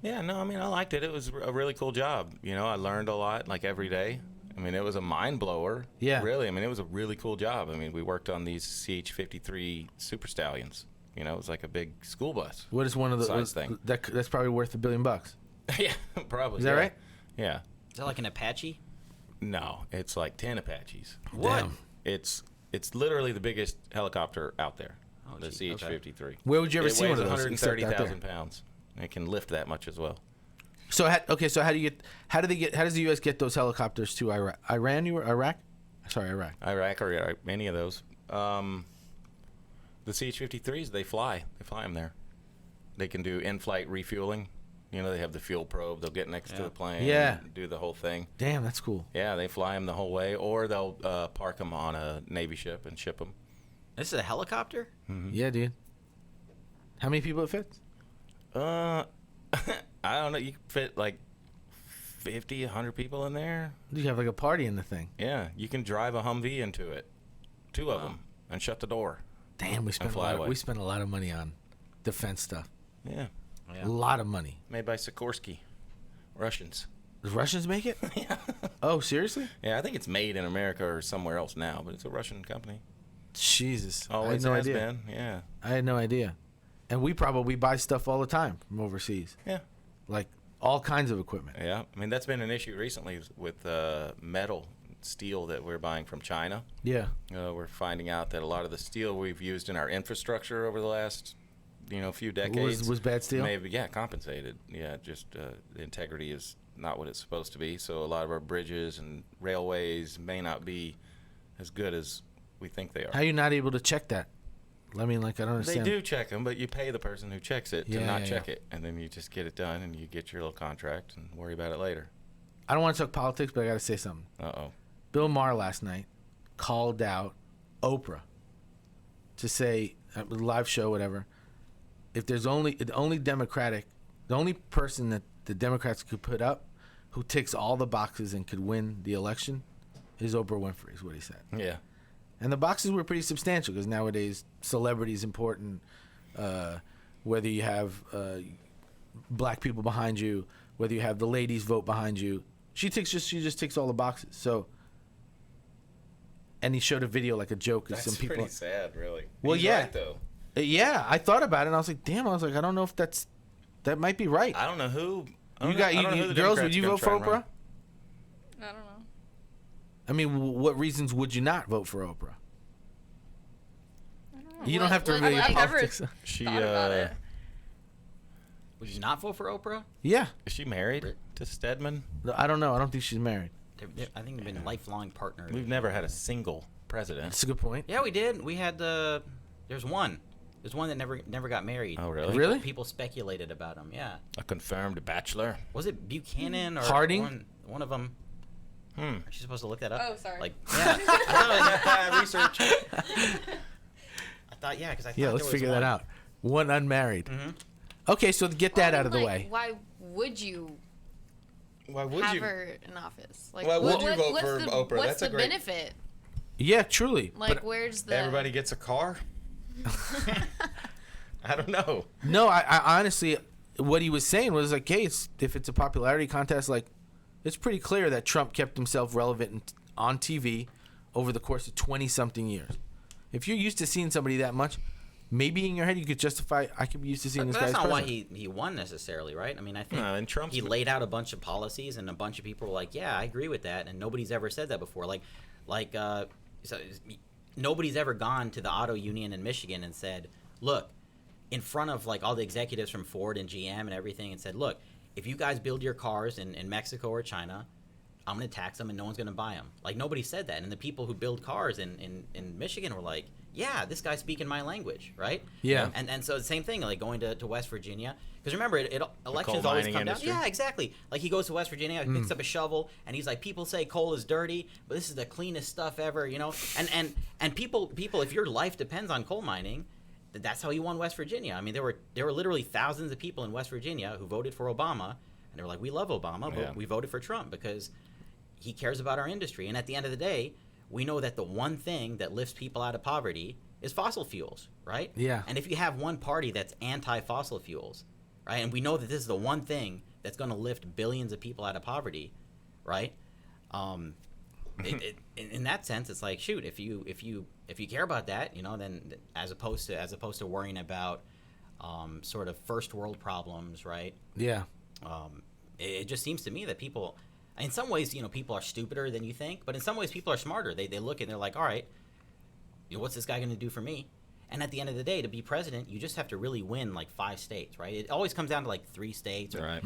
Yeah, no, I liked it. It was a really cool job. I learned a lot, like, every day. It was a mind blower. Yeah. Really. It was a really cool job. We worked on these CH-53 Super Stallions. It was like a big school bus. What is one of the size thing? That's probably worth $1 billion. Yeah, probably. Is that right? Yeah. Is that like an Apache? No, it's like 10 Apaches. What? Damn. It's literally the biggest helicopter out there. Oh, The gee, CH-53. Where would you ever It see weighs one of those? except out there? 130,000 pounds. It can lift that much as well. So so how does the U.S. get those helicopters to Iraq? Iraq? Sorry, Iraq. Iraq or any of those. The CH-53s, they fly them there. They can do in-flight refueling. They have the fuel probe. They'll get next to the plane. Yeah. And do the whole thing. Damn, that's cool. Yeah, they fly them the whole way, or they'll park them on a Navy ship and ship them. This is a helicopter? Yeah, dude. How many people it fits? I don't know. You can fit like 50, 100 people in there. You have like a party in the thing. Yeah, you can drive a Humvee into it, two of them, and shut the door. Damn, we spent fly away. we spent a lot of money on defense stuff. Yeah, A lot of money. made by Sikorsky, Russians. The Russians make it? Yeah. Oh, seriously? Yeah, I think it's made in America or somewhere else now, but it's a Russian company. Jesus. Always I had no has idea. been. Yeah. I had no idea. And we probably buy stuff all the time from overseas. Yeah. Like all kinds of equipment. Yeah. That's been an issue recently with metal, steel that we're buying from China. Yeah. We're finding out that a lot of the steel we've used in our infrastructure over the last, few decades Was bad steel? maybe compensated. Yeah, just the integrity is not what it's supposed to be. So a lot of our bridges and railways may not be as good as we think they are. How are you not able to check that? I don't They understand. do check them, but you pay the person who checks it to Yeah, not yeah, check it, and then you just get it done, and you get your little contract and worry about it later. I don't want to talk politics, but I got to say something. Uh-oh. Bill Maher last night called out Oprah to say, live show, whatever, if there's the only person that the Democrats could put up who ticks all the boxes and could win the election is Oprah Winfrey, is what he said. Yeah. And the boxes were pretty substantial because nowadays celebrity is important. Whether you have black people behind you, whether you have the ladies vote behind you, she just ticks all the boxes. So, and he showed a video like a joke of some people. pretty sad, really. Well, He's yeah. right, though. Yeah, I thought about it and I was like, damn. I was like, I don't know if that might be right. I don't know who. Girls, would you vote for Oprah? I don't know. I mean, what reasons would you not vote for Oprah? I don't know. You don't have to I've reveal your never politics. She thought about it. Would you not vote for Oprah? Yeah, is she married to Stedman? I don't know. I don't think she's married. I think they've been lifelong partners. We've never had a single president. That's a good point. Yeah, we did. We had there's one. There's one that never got married. Oh, really? Really? People speculated about him. Yeah. A confirmed bachelor. Was it Buchanan or Harding? One of them? Aren't you supposed to look that up? Oh, sorry. Like, yeah. I thought research. I thought, yeah, because I thought Yeah, there let's was figure one. that out. One unmarried. Mm-hmm. Okay, so get that out of the Like, way. Why would you Why would have her in office? Like, Why would you vote what's for the, Oprah? What's That's a the great- benefit? Yeah, truly. Like, But where's the Everybody gets a car? I don't know. no, I honestly, what he was saying was like, hey, if it's a popularity contest, like, it's pretty clear that Trump kept himself relevant on TV over the course of 20-something years. If you're used to seeing somebody that much, maybe in your head you could justify, I could be used to seeing this guy as That's not why president. he won necessarily, right? I mean, I think and Trump's he laid out a bunch of policies, and a bunch of people were like, "Yeah, I agree with that," and nobody's ever said that before. So nobody's ever gone to the auto union in Michigan and said, "Look," in front of like all the executives from Ford and GM and everything, and said, "Look, if you guys build your cars in Mexico or China, I'm going to tax them and no one's going to buy them." Like, nobody said that. And the people who build cars in Michigan were like, yeah, this guy's speaking my language, right? Yeah. And so the same thing, like going to West Virginia. Because remember, elections coal always mining come down. industry. Yeah, exactly. Like, he goes to West Virginia, he picks up a shovel, and he's like, people say coal is dirty, but this is the cleanest stuff ever, you know? And people, if your life depends on coal mining, that's how he won West Virginia. I mean, there were literally thousands of people in West Virginia who voted for Obama, and they were like, we love Obama, but we voted for Trump because he cares about our industry. And at the end of the day, we know that the one thing that lifts people out of poverty is fossil fuels, right? Yeah. And if you have one party that's anti-fossil fuels, right, and we know that this is the one thing that's going to lift billions of people out of poverty, right? In that sense, it's like, shoot, if you care about that, you know, then as opposed to worrying about sort of first world problems, right? Yeah. It just seems to me that people, in some ways, you know, people are stupider than you think, but in some ways, people are smarter. They look and they're like, all right, you know, what's this guy going to do for me? And at the end of the day, to be president, you just have to really win like 5 states, right? It always comes down to like 3 states or Right.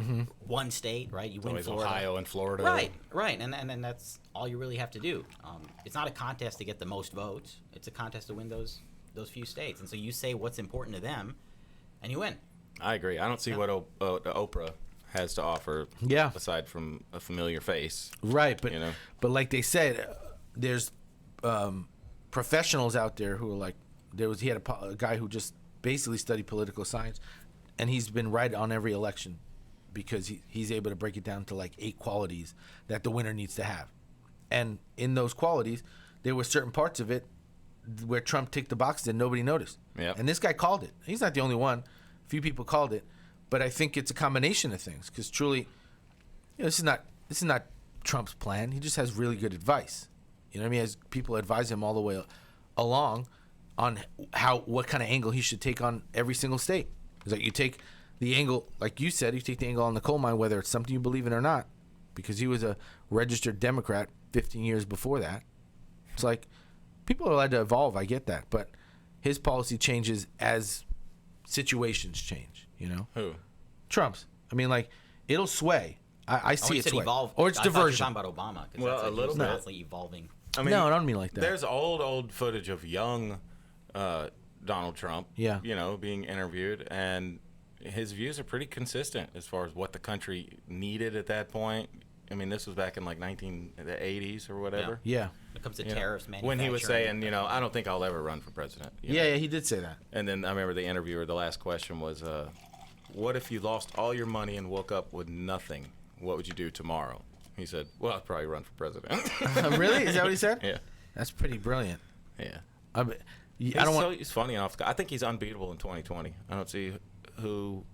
1 state, right? You It's win always Florida. Ohio and Florida. Right, and then that's all you really have to do. It's not a contest to get the most votes. It's a contest to win those few states. And so you say what's important to them, and you win. I agree. I don't see what Oprah has to offer. Yeah. Aside from a familiar face. Right, but You know? but like they said, there's professionals out there who are like, he had a guy who just basically studied political science, and he's been right on every election because he's able to break it down to like 8 qualities that the winner needs to have, and in those qualities, there were certain parts of it where Trump ticked the box that nobody noticed. Yep. And this guy called it. He's not the only one. A few people called it, but I think it's a combination of things because truly, you know, this is not Trump's plan. He just has really good advice. You know what I mean? As people advise him all the way along on what kind of angle he should take on every single state. It's like you take the angle, like you said, you take the angle on the coal mine, whether it's something you believe in or not, because he was a registered Democrat 15 years before that. It's like people are allowed to evolve. I get that, but his policy changes as situations change. You know, Who? Trump's. I mean, like it'll sway. I see you it said sway, evolve. or it's I thought you were diversion. talking about Obama. 'Cause Well, that's like a little he's bit. constantly evolving. I mean, No, I don't mean like that. There's old footage of young Donald Trump, Yeah. you know, being interviewed, and his views are pretty consistent as far as what the country needed at that point. I mean, this was back in like the 80s or whatever. Yeah. When it comes to You know, tariffs, when he was manufacturing, saying, you know, I don't think I'll ever run for president. you know. Yeah, he did say that. And then I remember the interviewer, the last question was, what if you lost all your money and woke up with nothing? What would you do tomorrow? He said, well, I'd probably run for president. Really? Is that what he said? Yeah. That's pretty brilliant. Yeah. I don't want. He's funny enough. I think he's unbeatable in 2020. I don't see who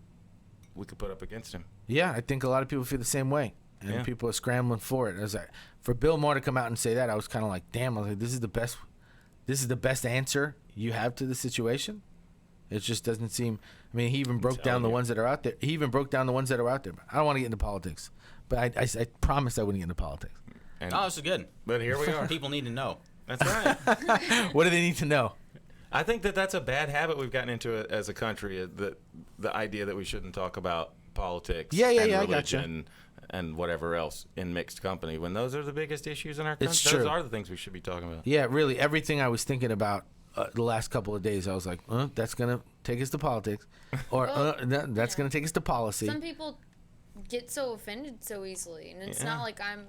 we could put up against him. Yeah, I think a lot of people feel the same way, and Yeah. people are scrambling for it. I was like, for Bill Maher to come out and say that, I was kind of like, damn. I was like, this is the best answer you have to the situation. It just doesn't seem. I mean, he even broke down the ones that are out there. He even broke down the ones that are out there. I don't want to get into politics, but I promised I wouldn't get into politics. And, Oh, this is good. but here we are. People need to know. That's right. What do they need to know? I think that's a bad habit we've gotten into as a country. The idea that we shouldn't talk about politics, Yeah, and I gotcha. religion, and whatever else in mixed company. When those are the biggest issues in our country, It's those true. are the things we should be talking about. Yeah, really, everything I was thinking about the last couple of days, I was like, that's gonna take us to politics, or that's gonna take us to policy. Some people get so offended so easily, and it's Yeah. not like I'm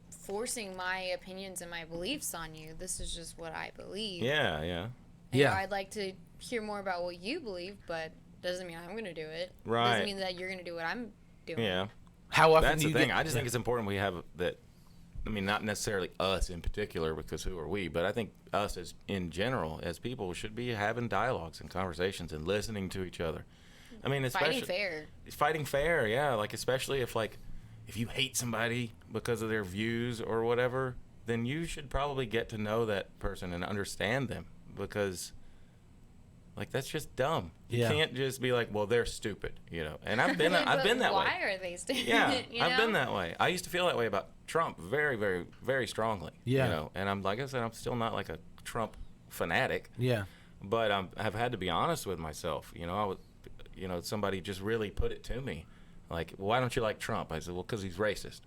forcing my opinions and my beliefs on you. This is just what I believe. Yeah, yeah. And Yeah. I'd like to hear more about what you believe, but doesn't mean I'm going to do it. Right. Doesn't mean that you're going to do what I'm doing. Yeah. How often That's do the you thing. get? I just think it's important we have that. I mean, not necessarily us in particular, because who are we? But I think us as in general, as people, should be having dialogues and conversations and listening to each other. I mean, especially Fighting fair. Fighting fair, yeah. Like especially if you hate somebody because of their views or whatever, then you should probably get to know that person and understand them because like that's just dumb. You Yeah. can't just be like, well, they're stupid, you know. And I've been that way. Why are they stupid? Yeah, you I've been know? that way. I used to feel that way about Trump very, very, very strongly. Yeah. You know, and I'm like I said, I'm still not like a Trump fanatic, Yeah. but I've had to be honest with myself. You know, somebody just really put it to me, like, why don't you like Trump? I said, well, because he's racist.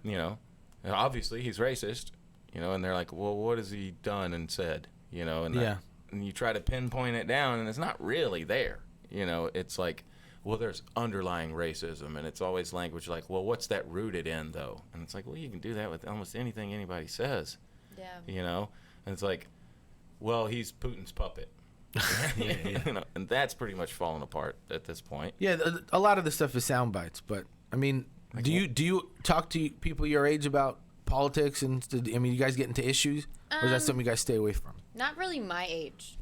You know, and obviously he's racist. You know, and they're like, well, what has he done and said? You know, and Yeah. and you try to pinpoint it down, and it's not really there. You know, it's like, well, there's underlying racism, and it's always language like, well, what's that rooted in, though? And it's like, well, you can do that with almost anything anybody says. Yeah. You know, and it's like, well, he's Putin's puppet. Yeah. You know, and that's pretty much falling apart at this point. Yeah, a lot of the stuff is sound bites, but I mean, Like do you talk to people your age about politics and I mean, you guys get into issues, or is that something you guys stay away from? Not really my age.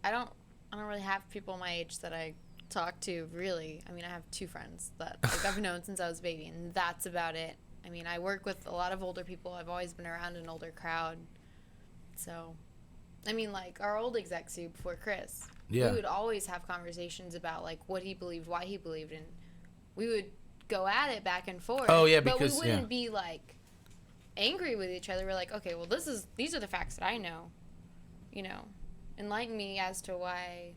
I don't really have people my age that I talk to, really. I mean, I have 2 friends that like, I've known since I was a baby, and that's about it. I mean, I work with a lot of older people. I've always been around an older crowd. So, I mean, like, our old exec Sue before Chris, Yeah. we would always have conversations about, like, what he believed, why he believed, and we would go at it back and forth. Oh, yeah, but because- we wouldn't yeah. be, like, angry with each other. We're like, okay, well, these are the facts that I know, you know. Enlighten me as to why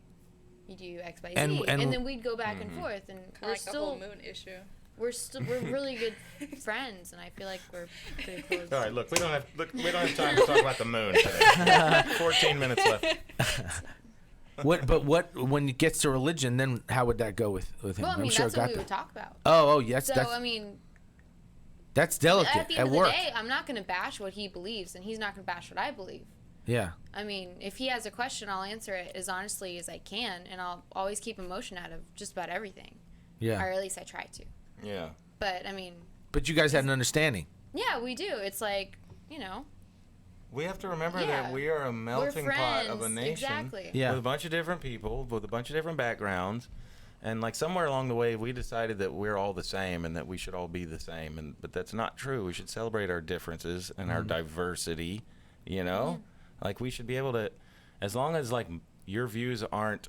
you do X, Y, Z. And- Then we'd go back and forth, and Kind of like the whole moon issue. we're really good friends, and I feel like we're pretty close. All right, look, we don't have time to talk about the moon today. 14 minutes left. What when it gets to religion, then how would that go with him? Well, I mean, I'm sure that's it what got we there. would talk about. Oh, yes, So, I mean, that's delicate at the end of work. the day, I'm not going to bash what he believes, and he's not going to bash what I believe. Yeah. I mean, if he has a question, I'll answer it as honestly as I can, and I'll always keep emotion out of just about everything. Yeah. Or at least I try to. Yeah. But, I mean, But you guys had an understanding. yeah, we do. It's like, you know, We have to remember Yeah. that we are a melting we're pot friends. of a nation Exactly. Yeah. with a bunch of different people, with a bunch of different backgrounds. And like somewhere along the way, we decided that we're all the same and that we should all be the same. But that's not true. We should celebrate our differences and our diversity, you know? Like we should be able to, as long as like your views aren't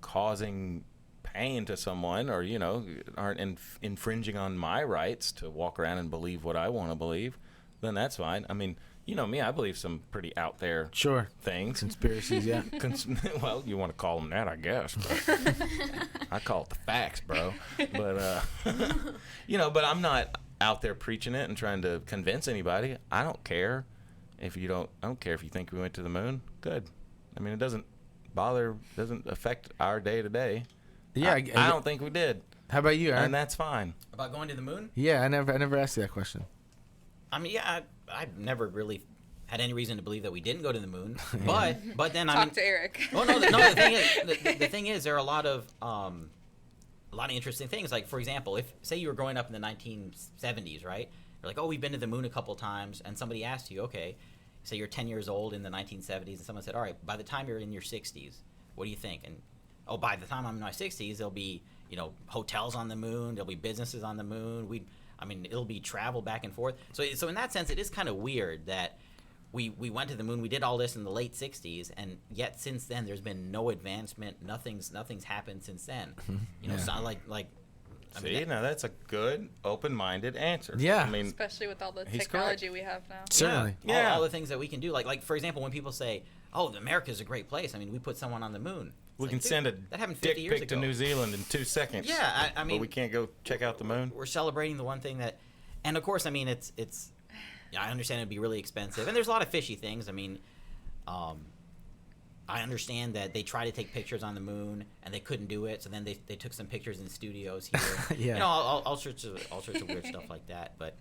causing pain to someone or, you know, aren't infringing on my rights to walk around and believe what I want to believe, then that's fine. I mean, you know me, I believe some pretty out there Sure. things. Conspiracies, yeah. Well, you want to call them that, I guess. But I call it the facts, bro. But, you know, but I'm not out there preaching it and trying to convince anybody. I don't care if you don't. I don't care if you think we went to the moon. Good. I mean, it doesn't affect our day to day. Yeah. I don't think we did, How about you, Aaron? and that's fine. About going to the moon? Yeah, I never asked you that question. I mean, yeah, I've never really had any reason to believe that we didn't go to the moon. But then I Talk mean, to Eric. oh no, the thing is, there are a lot of interesting things. Like for example, if say you were growing up in the 1970s, right? You're like, oh, we've been to the moon a couple times, and somebody asked you, okay, say you're 10 years old in the 1970s, and someone said, all right, by the time you're in your 60s, what do you think? And oh, by the time I'm in my 60s, there'll be, you know, hotels on the moon, there'll be businesses on the moon. I mean, it'll be travel back and forth. So in that sense, it is kind of weird that we went to the moon. We did all this in the late 60s, and yet since then, there's been no advancement. Nothing's happened since then. You know, Yeah. it's not like I See, mean, now that's a good, open-minded answer. Yeah. I mean, Especially with all the He's technology we have now. Certainly. all the things that we can do. Like for example, when people say, "Oh, America's a great place," I mean, we put someone on the moon. It's we like, can dude, send a that happened dick 50 years pic to ago. New Zealand in 2 seconds. Yeah, I mean, but we can't go check out the moon. we're celebrating the one thing that, and of course, I mean, it's. Yeah, I understand it'd be really expensive, and there's a lot of fishy things. I mean, I understand that they try to take pictures on the moon and they couldn't do it, so then they took some pictures in studios here. Yeah. You know, all sorts of weird stuff like that. But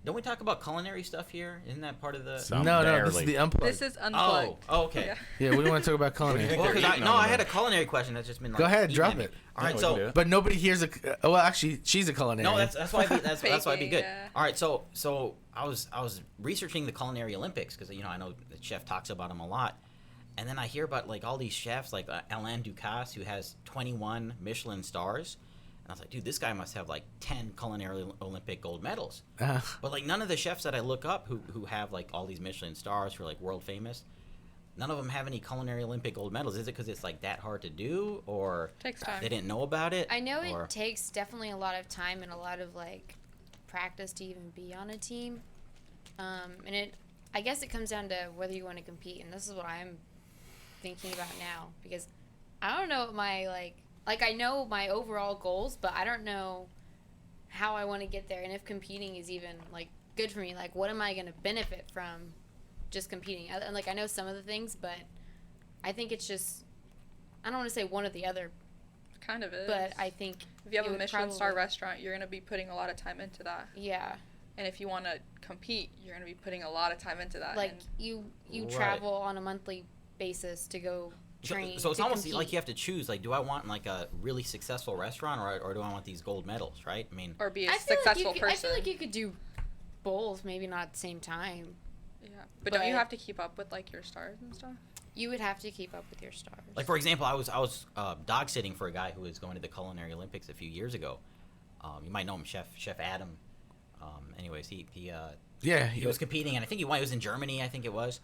don't we talk about culinary stuff here? Isn't that part of the? Some No, this is barely. the unplugged. This is unplugged. Oh, okay. Yeah. Yeah, we want to talk about do you culinary. think Well, they're 'cause eating on I the had a moon? culinary question that's just been like. Go ahead, eating drop at me. it. All right, Yeah, we so can do it. But nobody hears well, actually, she's a culinarian. no, that's why that's why it'd be good. Yeah. All right, so I was researching the culinary Olympics because I know the chef talks about them a lot, and then I hear about like all these chefs like Alain Ducasse, who has 21 Michelin stars, and I was like, dude, this guy must have like 10 culinary Olympic gold medals. But like none of the chefs that I look up who have like all these Michelin stars who are like world famous, none of them have any culinary Olympic gold medals. Is it because it's like that hard to do, or Takes time. they didn't know about it? I know or... it takes definitely a lot of time and a lot of like practice to even be on a team. And I guess it comes down to whether you want to compete, and this is what I'm thinking about now, because I don't know what my like I know my overall goals, but I don't know how I want to get there, and if competing is even like good for me. Like, what am I going to benefit from just competing? And like, I know some of the things, but I think it's just, I don't want to say one or the other, Kind of is. but I think if you have it a would Michelin star probably- restaurant, you're gonna be putting a lot of time into that. yeah, And if you want to compete, you're gonna be putting a lot of time into that. like and you Right. travel on a monthly basis to go train. So it's to almost compete. like you have to choose. Like, do I want like a really successful restaurant, or do I want these gold medals? Right? I mean, or be a I feel successful like you person. I feel like you could do both, maybe not at the same time. Yeah, but don't you but- have to keep up with like your stars and stuff? You would have to keep up with your stars. like for example, I was dog sitting for a guy who was going to the Culinary Olympics a few years ago. You might know him, Chef Adam. Anyways, he was competing, and I think he won. He was in Germany, I think it was,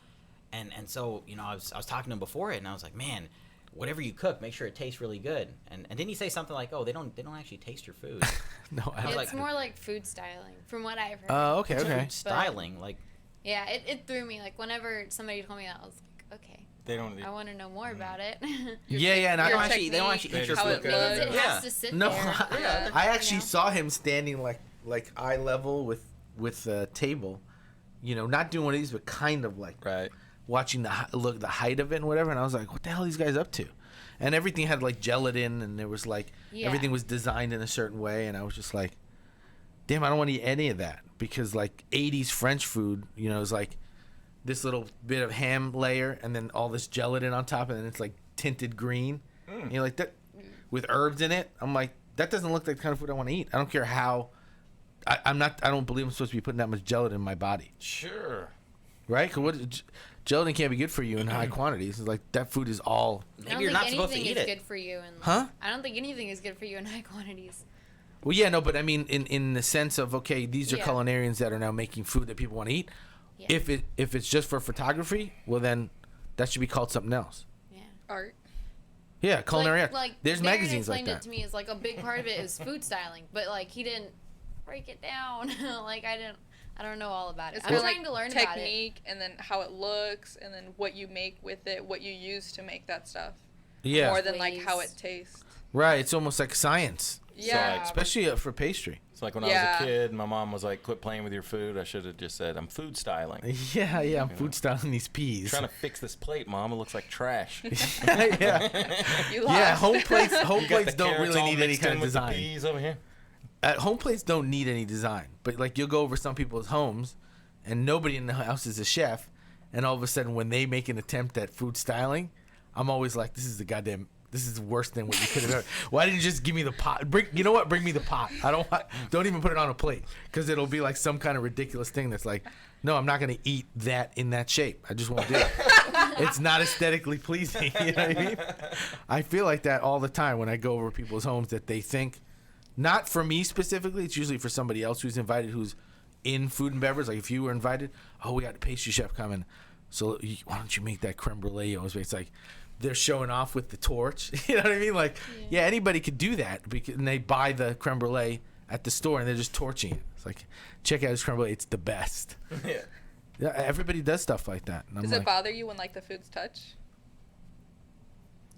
and so I was talking to him before it, and I was like, man, whatever you cook, make sure it tastes really good. And didn't he say something like, oh, they don't actually taste your food? No, I I was It's like- more like food styling, from what I've heard. Oh, okay, okay. Styling, like Yeah, it threw me. Like, whenever somebody told me that, I was like, okay, They don't. I want to know more about it. Yeah, and they I don't Your actually technique, eat your how food. it because it looks. Yeah. has to sit No, there. Yeah. I actually You know? saw him standing like eye level with a table, not doing one of these, but kind of like Right. watching the height of it and whatever. And I was like, what the hell are these guys up to? And everything had like gelatin, and there was like Yeah. everything was designed in a certain way, and I was just like, damn, I don't want to eat any of that, because like 80s French food, is like this little bit of ham layer and then all this gelatin on top, and then it's like tinted green. And you're like, that with herbs in it. I'm like, that doesn't look like the kind of food I want to eat. I don't care how. I don't believe I'm supposed to be putting that much gelatin in my body, Sure. right? Because gelatin can't be good for you in high quantities. It's like that food is all. I Maybe don't you're think not supposed to anything eat is it. good for you. I don't think anything is good for you in high quantities. Well, yeah, no, but I mean, in the sense of, okay, these are Yeah. culinarians that are now making food that people want to eat. Yeah. If it's just for photography, well then that should be called something else. Yeah. Art. Yeah, culinary art. Like There's Darren magazines like explained that. it to me as like a big part of it is food styling, but like he didn't break it down. Like I don't know all about it. It's I'm more trying like to learn about it. technique, and then how it looks, and then what you make with it, what you use to make that stuff. Yeah, More than like how Ways. it tastes. right. It's almost like science, Yeah. especially for pastry. It's like when I Yeah. was a kid, my mom was like, "Quit playing with your food." I should have just said, "I'm food styling." Yeah, I'm food styling these peas. Trying to fix this plate, Mom. It looks like trash. yeah, You lost. yeah. Home plates You got don't the carrots really all need any mixed kind in of with the design. peas over here. Home plates don't need any design, but like you'll go over some people's homes, and nobody in the house is a chef, and all of a sudden when they make an attempt at food styling, I'm always like, this is worse than what you could have done. Why didn't you just give me the pot? Bring me the pot. Don't even put it on a plate, because it'll be like some kind of ridiculous thing that's like, no, I'm not gonna eat that in that shape. I just won't do it. It's not aesthetically pleasing. You know what I mean? I feel like that all the time when I go over people's homes, that they think, not for me specifically, it's usually for somebody else who's invited, who's in food and beverage. Like if you were invited, oh, we got a pastry chef coming, so why don't you make that creme brulee? It's like they're showing off with the torch. You know what I mean? Like, yeah, anybody could do that, and they buy the creme brulee at the store and they're just torching it. It's like, check out this creme brulee, it's the best. Yeah. Yeah, everybody does stuff like that. And I'm Does like, it bother you when like the foods touch?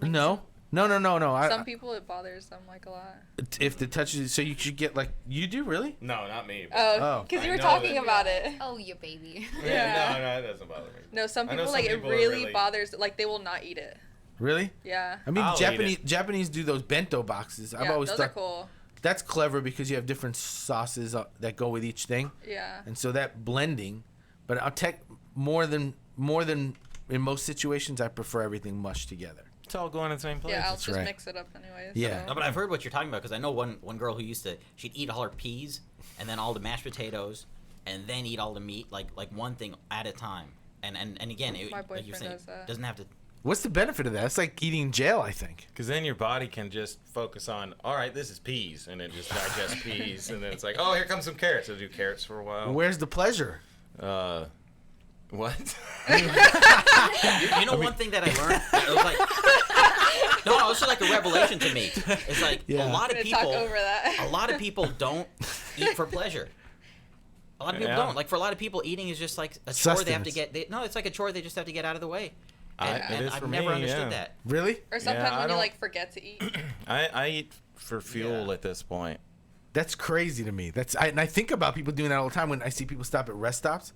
no. Some people it bothers them like a lot. If the touches, so you should get like, you do really? No, not me. but- Oh. Because you I were know talking that- about it. Oh, you baby. Yeah. No, it doesn't bother me. No, some I know people some like people it are really bothers. Like they will not eat it. Really? Yeah. I mean, I'll eat Japanese do those bento boxes. I've Yeah, always those thought are cool. that's clever, because you have different sauces that go with each thing, Yeah. and so that blending. But I'll take more than in most situations, I prefer everything mushed together. It's all going in the same place. Yeah, I'll That's just right. mix it up anyways. Yeah. So. No, but I've heard what you're talking about, because I know one girl who she'd eat all her peas and then all the mashed potatoes and then eat all the meat, like one thing at a time. And again, My like you're boyfriend saying, does that. doesn't have to. What's the benefit of that? It's like eating in jail, I think. Because then your body can just focus on, all right, this is peas, and it just digests peas, and then it's like, oh, here comes some carrots. It'll do carrots for a while. Where's the pleasure? What? You know, one thing that I learned, it was like, no, it was just like a revelation to me. It's like Yeah. a lot of I'm gonna people, talk over that. a lot of people don't eat for pleasure. A lot of people Yeah. don't. Like for a lot of people, eating is just like a chore they have to Sustenance. get. No, it's like a chore they just have to get out of the way. It And is I've for never me, understood yeah. that. Really? Or sometimes I when you don't- like forget to eat. I eat for fuel Yeah. at this point. That's crazy to me. And I think about people doing that all the time when I see people stop at rest stops,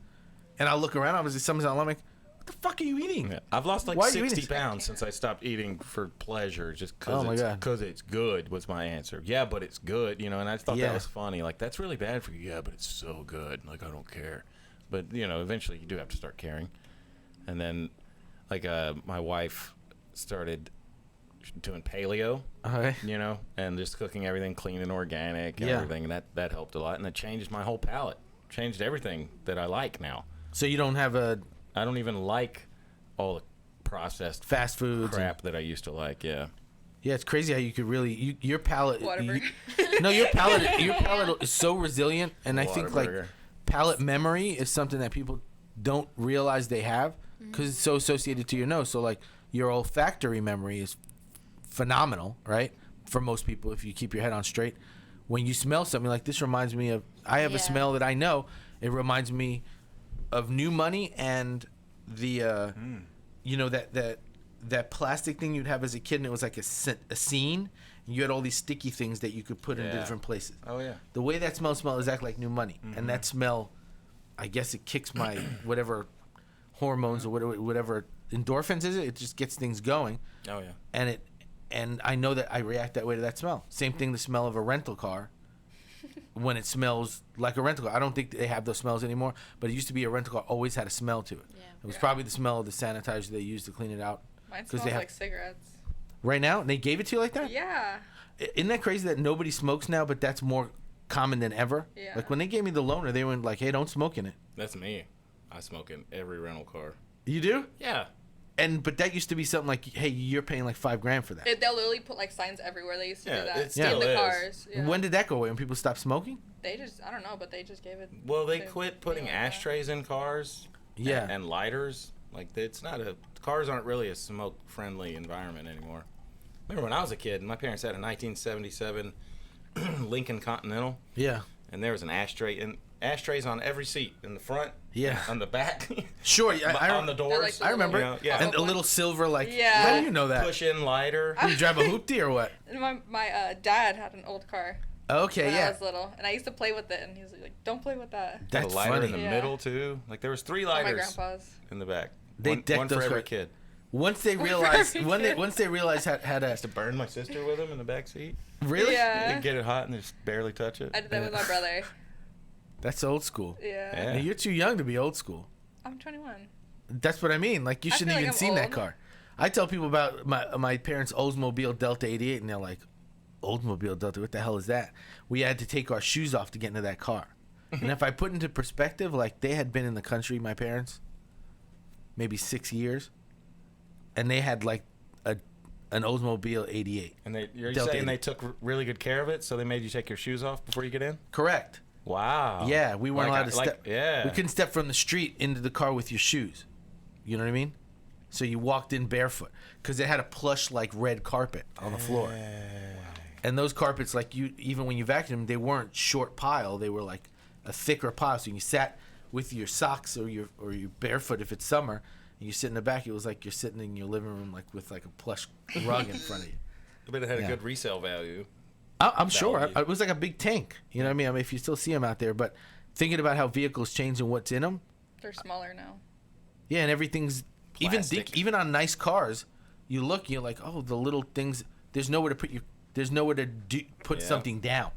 and I'll look around. Obviously, someone's on. I'm like, "What the fuck are you eating?" Yeah. I've lost like Why are you 60 eating? pounds since I stopped eating for pleasure, just Oh my God. because it's good was my answer. Yeah, but it's good, you know, and I thought Yeah. that was funny. Like, that's really bad for you. Yeah, but it's so good. Like, I don't care. But, you know, eventually you do have to start caring. And then, like, my wife started doing paleo, Okay. you know, and just cooking everything clean and organic and Yeah. everything. And that helped a lot. And it changed my whole palate. Changed everything that I like now. So you don't have a I don't even like all the processed fast foods. crap that I used to like. Yeah. Yeah, it's crazy how you could really your palate. Whatever. No, your palate is so resilient, and I think like Whataburger. palate memory is something that people don't realize they have because it's so associated to your nose. So like your olfactory memory is phenomenal, right? For most people, if you keep your head on straight, when you smell something like this, reminds me of. I have a Yeah. smell that I know. It reminds me of new money and the you know that plastic thing you'd have as a kid, and it was like a scene. And you had all these sticky things that you could put in Yeah. different places. Oh yeah. The way that smells exactly like new money, and that smell, I guess it kicks my whatever hormones or whatever endorphins is it. It just gets things going, Oh yeah. and I know that I react that way to that smell. Same thing, the smell of a rental car. When it smells like a rental car, I don't think they have those smells anymore. But it used to be a rental car always had a smell to it. Yeah. It was probably the smell of the sanitizer they used to clean it out. Mine 'Cause smells they have- like cigarettes. Right now, and they gave it to you like that. Yeah. Isn't that crazy that nobody smokes now, but that's more common than ever? Yeah. Like when they gave me the loaner, they went like, "Hey, don't smoke in it." That's me. I smoke in every rental car. You do? Yeah. But that used to be something like, "Hey, you're paying like $5,000 for that." They'll literally put like signs everywhere. They used to Yeah, do that. it still in the is. cars. Yeah. When did that go away? When people stopped smoking? They just, I don't know, but they just gave it. Well, they to quit me putting like that. ashtrays in cars. Yeah. And lighters. Like it's not cars aren't really a smoke friendly environment anymore. Remember when I was a kid, my parents had a 1977 Lincoln Continental, Yeah. and there was an ashtray and ashtrays on every seat in the front. Yeah. On the back. Sure. Yeah, on the They're doors. like the I remember. little Yeah. And a pop-up little ones. silver like. Yeah. How do you know that? Push in lighter. You drive a hoopty or what? And my dad had an old car Okay. when I Yeah. was little, and I used to play with it, and he was like, "Don't play with that." Had That's a lighter funny. in the Yeah. middle too. Like there was 3 Oh, my lighters grandpa's. in the back. They one decked one those for every cars. kid. Once they realized, once they realized had I a used to burn my sister with them in the back seat. really. Yeah. You'd get it hot and just barely touch it. I did that with my brother. That's old school. Yeah. Yeah. Now, you're too young to be old school. I'm 21. That's what I mean. Like you I shouldn't feel even like I'm seen that old. car. I tell people about my parents' Oldsmobile Delta 88, and they're like, "Oldsmobile Delta, what the hell is that?" We had to take our shoes off to get into that car. And if I put into perspective, like they had been in the country, my parents, maybe 6 years, and they had like an Oldsmobile 88. And you're Delta saying 80. they took really good care of it, so they made you take your shoes off before you get in? Correct. Wow. Yeah, we weren't allowed to step. Yeah. We couldn't step from the street into the car with your shoes. You know what I mean? So you walked in barefoot because it had a plush like red carpet on the floor. And those carpets, like even when you vacuumed them, they weren't short pile. They were like a thicker pile. So you sat with your socks or your barefoot if it's summer, and you sit in the back. It was like you're sitting in your living room like with like a plush rug in front of you. But it had Yeah. a good resale value. I'm sure. Value. It was like a big tank. You know what I mean? If you still see them out there, but thinking about how vehicles change and what's in them, They're smaller now. yeah, and everything's Plastic. even on nice cars, you look, you're like, oh, the little things. There's nowhere to put Yeah. something down.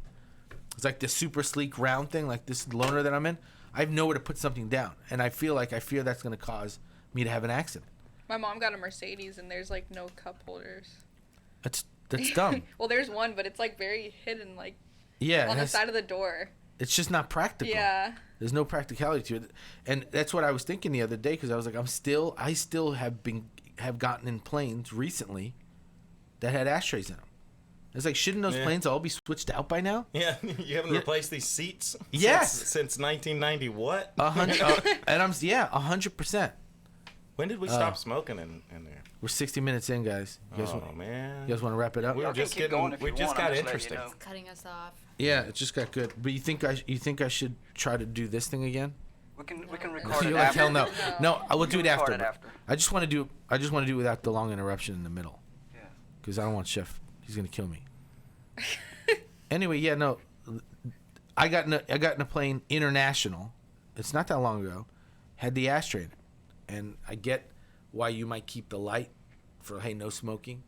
It's like the super sleek round thing, like this loaner that I'm in. I have nowhere to put something down, and I fear that's going to cause me to have an accident. My mom got a Mercedes, and there's like no cup holders. That's dumb. Well, there's one, but it's like very hidden, like Yeah, on the side of the door. it's just not practical. Yeah. There's no practicality to it, and that's what I was thinking the other day because I was like, I still have gotten in planes recently that had ashtrays in them. It's like, shouldn't those planes all be switched out by now? Yeah, you haven't replaced these seats. Yes. Since 1990. What? 100. And 100%. When did we stop smoking in there? We're 60 minutes in, guys. You guys, Man. you guys want to wrap it up? We Y'all were can just keep getting. going if We you just want, got I'm just letting interesting. you know. Cutting us off. Yeah, it just got good. But you think I should try to do this thing again? We can record it You're like, after. hell no. No, I will do it record after. it after. I just want to do it without the long interruption in the middle. Yeah. Because I don't want Chef. He's gonna kill me. Anyway, yeah, no. I got in a plane international. It's not that long ago. Had the ashtray in it, and I get why you might keep the light for no smoking,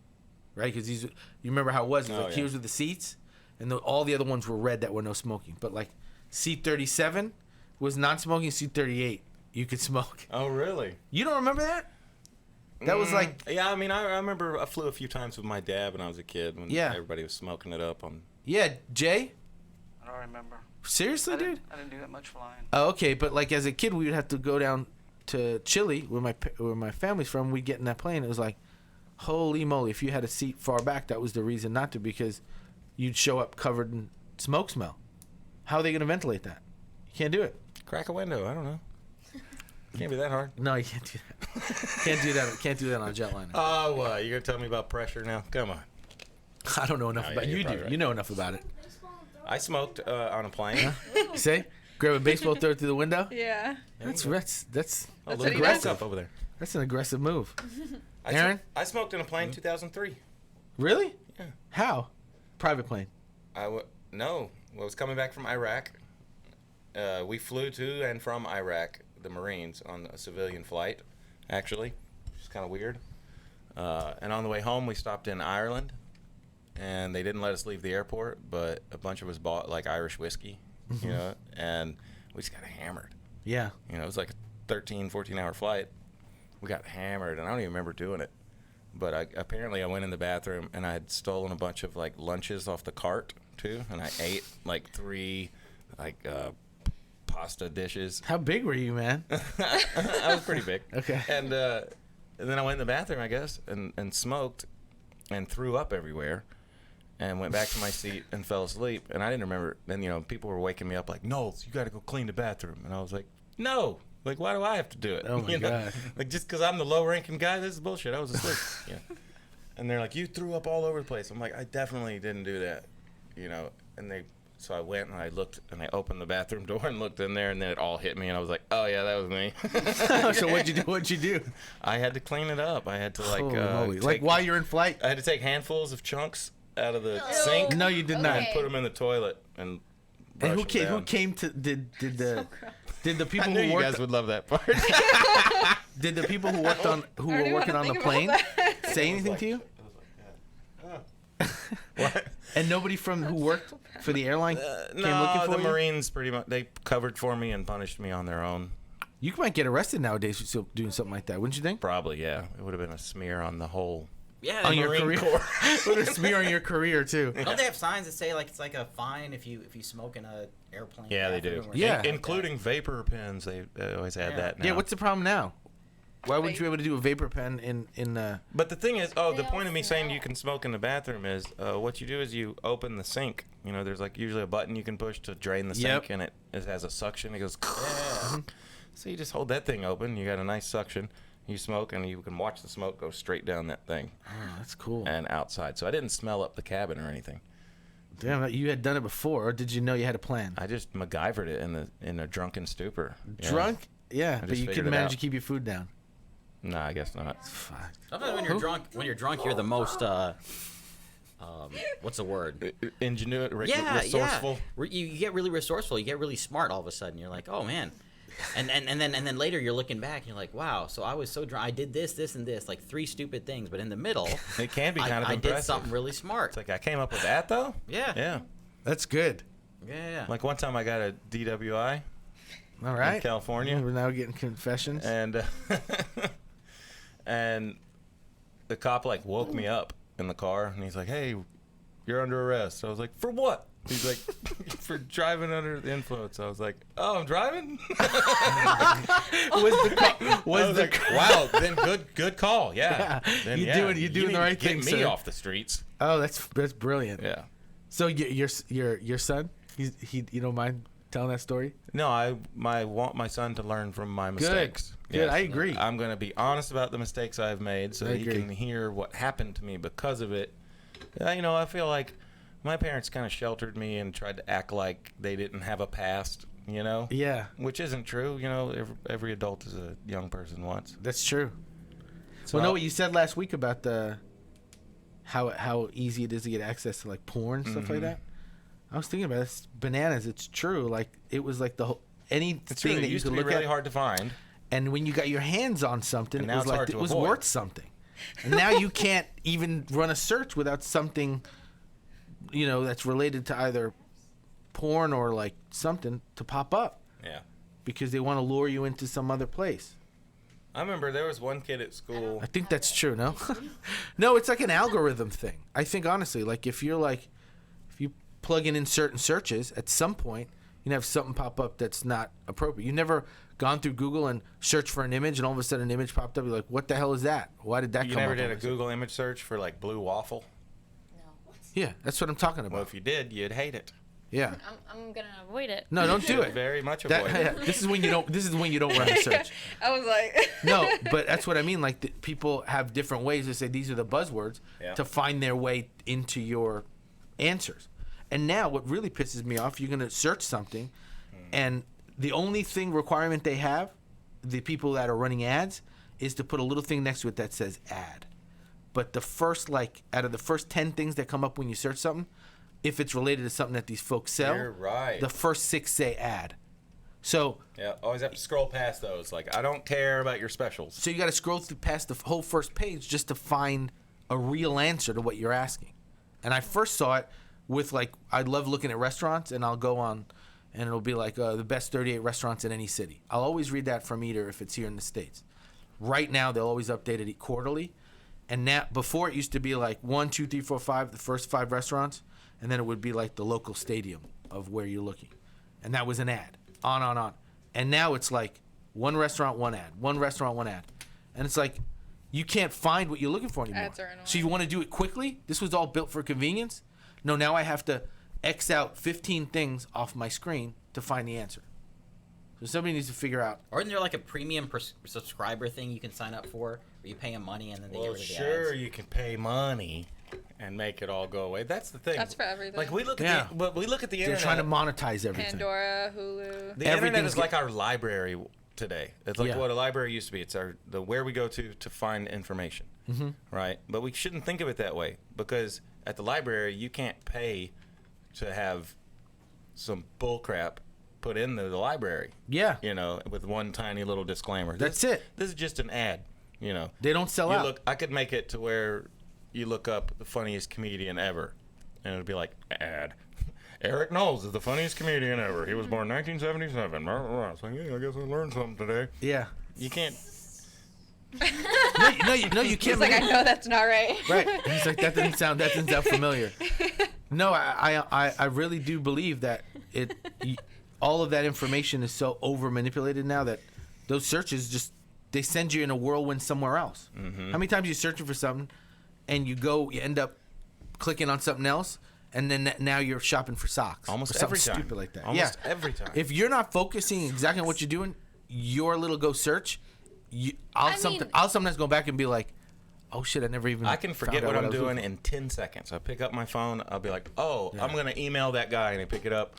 right? Because you remember how it was. It was here's with the seats, and all the other ones were red that were no smoking. But like seat 37 was non-smoking. Seat 38 you could smoke. Oh, really? You don't remember that? That was like Yeah, I mean, I remember I flew a few times with my dad when I was a kid when everybody was smoking it up on. yeah, Jay. I don't remember. Seriously, dude. I didn't do that much flying. Oh, okay, but like as a kid, we would have to go down to Chile, where my family's from. We'd get in that plane. It was like, holy moly! If you had a seat far back, that was the reason not to, because you'd show up covered in smoke smell. How are they going to ventilate that? You can't do it. Crack a window. I don't know. Can't be that hard. No, you can't do that. Can't do that. Can't do that on a jetliner. Oh, you gonna tell me about pressure now? Come on. I don't know enough No, about yeah, you. you're Do probably right. you know enough about it? I smoked on a plane. You say, grab a baseball, throw it through the window. Yeah. That's Oh, That's look what at he that does. stuff over there. That's an aggressive move. I Aaron? I smoked in a plane 2003. Really? Yeah. How? Private plane. No, I was coming back from Iraq. We flew to and from Iraq, the Marines, on a civilian flight, actually, which is kind of weird. And on the way home, we stopped in Ireland, and they didn't let us leave the airport, but a bunch of us bought like Irish whiskey, you know, and we just got hammered. Yeah. You know, it was like a 13, 14-hour flight. We got hammered, and I don't even remember doing it. But apparently I went in the bathroom, and I had stolen a bunch of, like, lunches off the cart, too. And I ate, like, 3, like, pasta dishes. How big were you, man? I was pretty big. Okay. And then I went in the bathroom, I guess, and smoked and threw up everywhere. And went back to my seat and fell asleep. And I didn't remember. Then, you know, people were waking me up like, no, you got to go clean the bathroom. And I was like, no. Like, why do I have to do it? Oh, my God. Like, just because I'm the low-ranking guy, this is bullshit. I was asleep. Yeah. And they're like, you threw up all over the place. I'm like, I definitely didn't do that. You know, so I went and I looked and I opened the bathroom door and looked in there, and then it all hit me. And I was like, oh, yeah, that was me. So what'd you do? I had to clean it up. I had to, like, Holy moly. take, Like while you're in flight? I had to take handfuls of chunks out of the sink. No, you did not. Okay. Put them in the toilet and brush And them who down. came to did the I people knew who you worked guys would love that part. did the people who worked on who I were already working wanna on the think about plane that. say anything to you? What? And nobody from who worked for the airline came No, looking for the you? Marines pretty much, they covered for me and punished me on their own. You might get arrested nowadays for still doing something like that, wouldn't you think? Probably, yeah. It would have been a smear on the whole. Yeah, On they- your Marine career, Corps. Put a smear on your career too. don't they have signs that say like it's like a fine if you smoke in a airplane? Yeah, they bathroom do. or Yeah. something like that? Including vapor pens. They always add Yeah. that now. Yeah, what's the problem now? Why wouldn't you be able to do a vapor pen in But the thing is, the They point of me all saying smell. you can smoke in the bathroom is what you do is you open the sink. You know, there's like usually a button you can push to drain the Yep. sink, and it has a suction. It goes. So you just hold that thing open. You got a nice suction. You smoke, and you can watch the smoke go straight down that thing Oh, that's cool. and outside. So I didn't smell up the cabin or anything. Damn, you had done it before, or did you know you had a plan? I just MacGyvered it in a drunken stupor. Yeah. Drunk? Yeah, but just you figured couldn't it manage out. to keep your food down. No, I guess not. Fuck. Sometimes when you're drunk, you're the most what's the word? Ingenuity, Yeah, resourceful. yeah. You get really resourceful. You get really smart all of a sudden. You're like, oh man. And then later you're looking back and you're like, wow. So I was so drunk. I did this, and this, like 3 stupid things. But in the middle, It can be kind of I impressive. did something really smart. It's like I came up with that though. Yeah. Yeah. That's good. Yeah. Like one time I got a DWI All right. in California, We're now getting confessions. and and the cop like woke me up in the car, and he's like, "Hey, you're under arrest." I was like, "For what?" He's like, for driving under the influence. I was like, oh, I'm driving? Wow, then good call. Yeah. Then, You're you doing need the right to get thing, me sir. off the streets. Oh, that's brilliant. Yeah. So your son, he you don't mind telling that story? No, I want my son to learn from my mistakes. Good. I agree. I'm going to be honest about the mistakes I've made so I he agree. can hear what happened to me because of it. I feel like my parents kind of sheltered me and tried to act like they didn't have a past, Yeah, which isn't true. Every adult is a young person once. that's true. So Well, know what you said last week about how easy it is to get access to like porn stuff like that. I was thinking about it's bananas. It's true. Like it was like the whole it's true. anything It that you used could to be look really at, hard to find. and when you got your hands on something, And it now was it's like hard it to was avoid. worth something. And now you can't even run a search without something, that's related to either porn or like something to pop up Yeah. because they want to lure you into some other place. I remember there was one kid at school. I think that's true. No, no, it's like an algorithm thing. I think honestly, like if you plug in certain searches, at some point you have something pop up that's not appropriate. You never gone through Google and searched for an image, and all of a sudden an image popped up. You're like, what the hell is that? Why did that You come never up? did all a of sudden? Google image search for like blue waffle? Yeah, that's what I'm talking Well, about. if you did, you'd hate it. Yeah. I'm gonna avoid it. No, don't do it. Very much That, avoid it. this is when you don't. This is when you don't run a search. I was like, No, but that's what I mean. Like people have different ways to say these are the buzzwords Yeah. to find their way into your answers. And now, what really pisses me off, you're gonna search something, and the only requirement they have, the people that are running ads, is to put a little thing next to it that says ad. But the first, out of the first 10 things that come up when you search something, if it's related to something that these folks sell, You're right. the first 6 say ad. So Yeah, always have to scroll past those. Like, I don't care about your specials. So you got to scroll through past the whole first page just to find a real answer to what you're asking. And I first saw it with I love looking at restaurants, and I'll go on, and it'll be like the best 38 restaurants in any city. I'll always read that from Eater if it's here in the States. Right now, they'll always update it quarterly. And now, before it used to be 1, 2, 3, 4, 5, the first 5 restaurants, and then it would be the local stadium of where you're looking. And that was an ad. On. And now it's one restaurant, one ad. One restaurant, one ad. And it's you can't find what you're looking for anymore. Ads are annoying. So you want to do it quickly? This was all built for convenience? No, now I have to X out 15 things off my screen to find the answer. So somebody needs to figure out. Or isn't there a premium subscriber thing you can sign up for, where you pay them money and then they get Well, rid of the sure, ads? you can pay money and make it all go away. That's the thing. That's for everything. Like we look Yeah. at but we look at the They're internet. trying to monetize everything. Pandora, Hulu. The internet Everything's is like our library today. It's like Yeah. what a library used to be. It's where we go to find information, right? But we shouldn't think of it that way, because at the library you can't pay to have some bull crap put into the library. Yeah. With one tiny little disclaimer. That's it. This is just an ad. They don't sell out. I could make it to where you look up the funniest comedian ever, and it'll be like ad. Eric Knowles is the funniest comedian ever. He was born 1977. It's like, yeah, I guess I learned something today. Yeah. You can't. No, you can't. He's like, I know that's not right. Right. He's like, that doesn't sound familiar. No, I really do believe that all of that information is so over manipulated now that those searches they send you in a whirlwind somewhere else. How many times are you searching for something and you end up clicking on something else, and then now you're shopping for socks Almost or something every time. stupid like that. Almost every time. If you're not focusing exactly on what you're doing, your little go search, I'll sometimes go back and be like, oh shit, I never even. I can forget found out what I I'm was doing looking in 10 seconds. I pick up my phone. I'll be like, oh, Yeah. I'm going to email that guy, and I pick it up.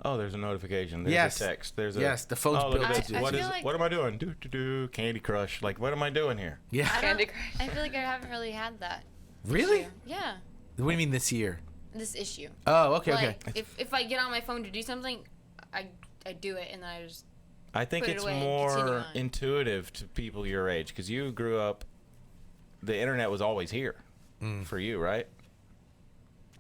Oh, there's a notification. There's Yes. a text. There's a Yes, the phone's look built at to this. do What that. I is? feel like- What am I doing? Do Candy Crush. Like, what am I doing here? Yeah. Candy Crush. I feel like I haven't really had that. Really? issue. Yeah, What do you mean this year? this issue. Oh, okay. If I get on my phone to do something, I do it, and then I just I think Put it it's away and continue more on. intuitive to people your age, because you grew up. The internet was always here for you, right?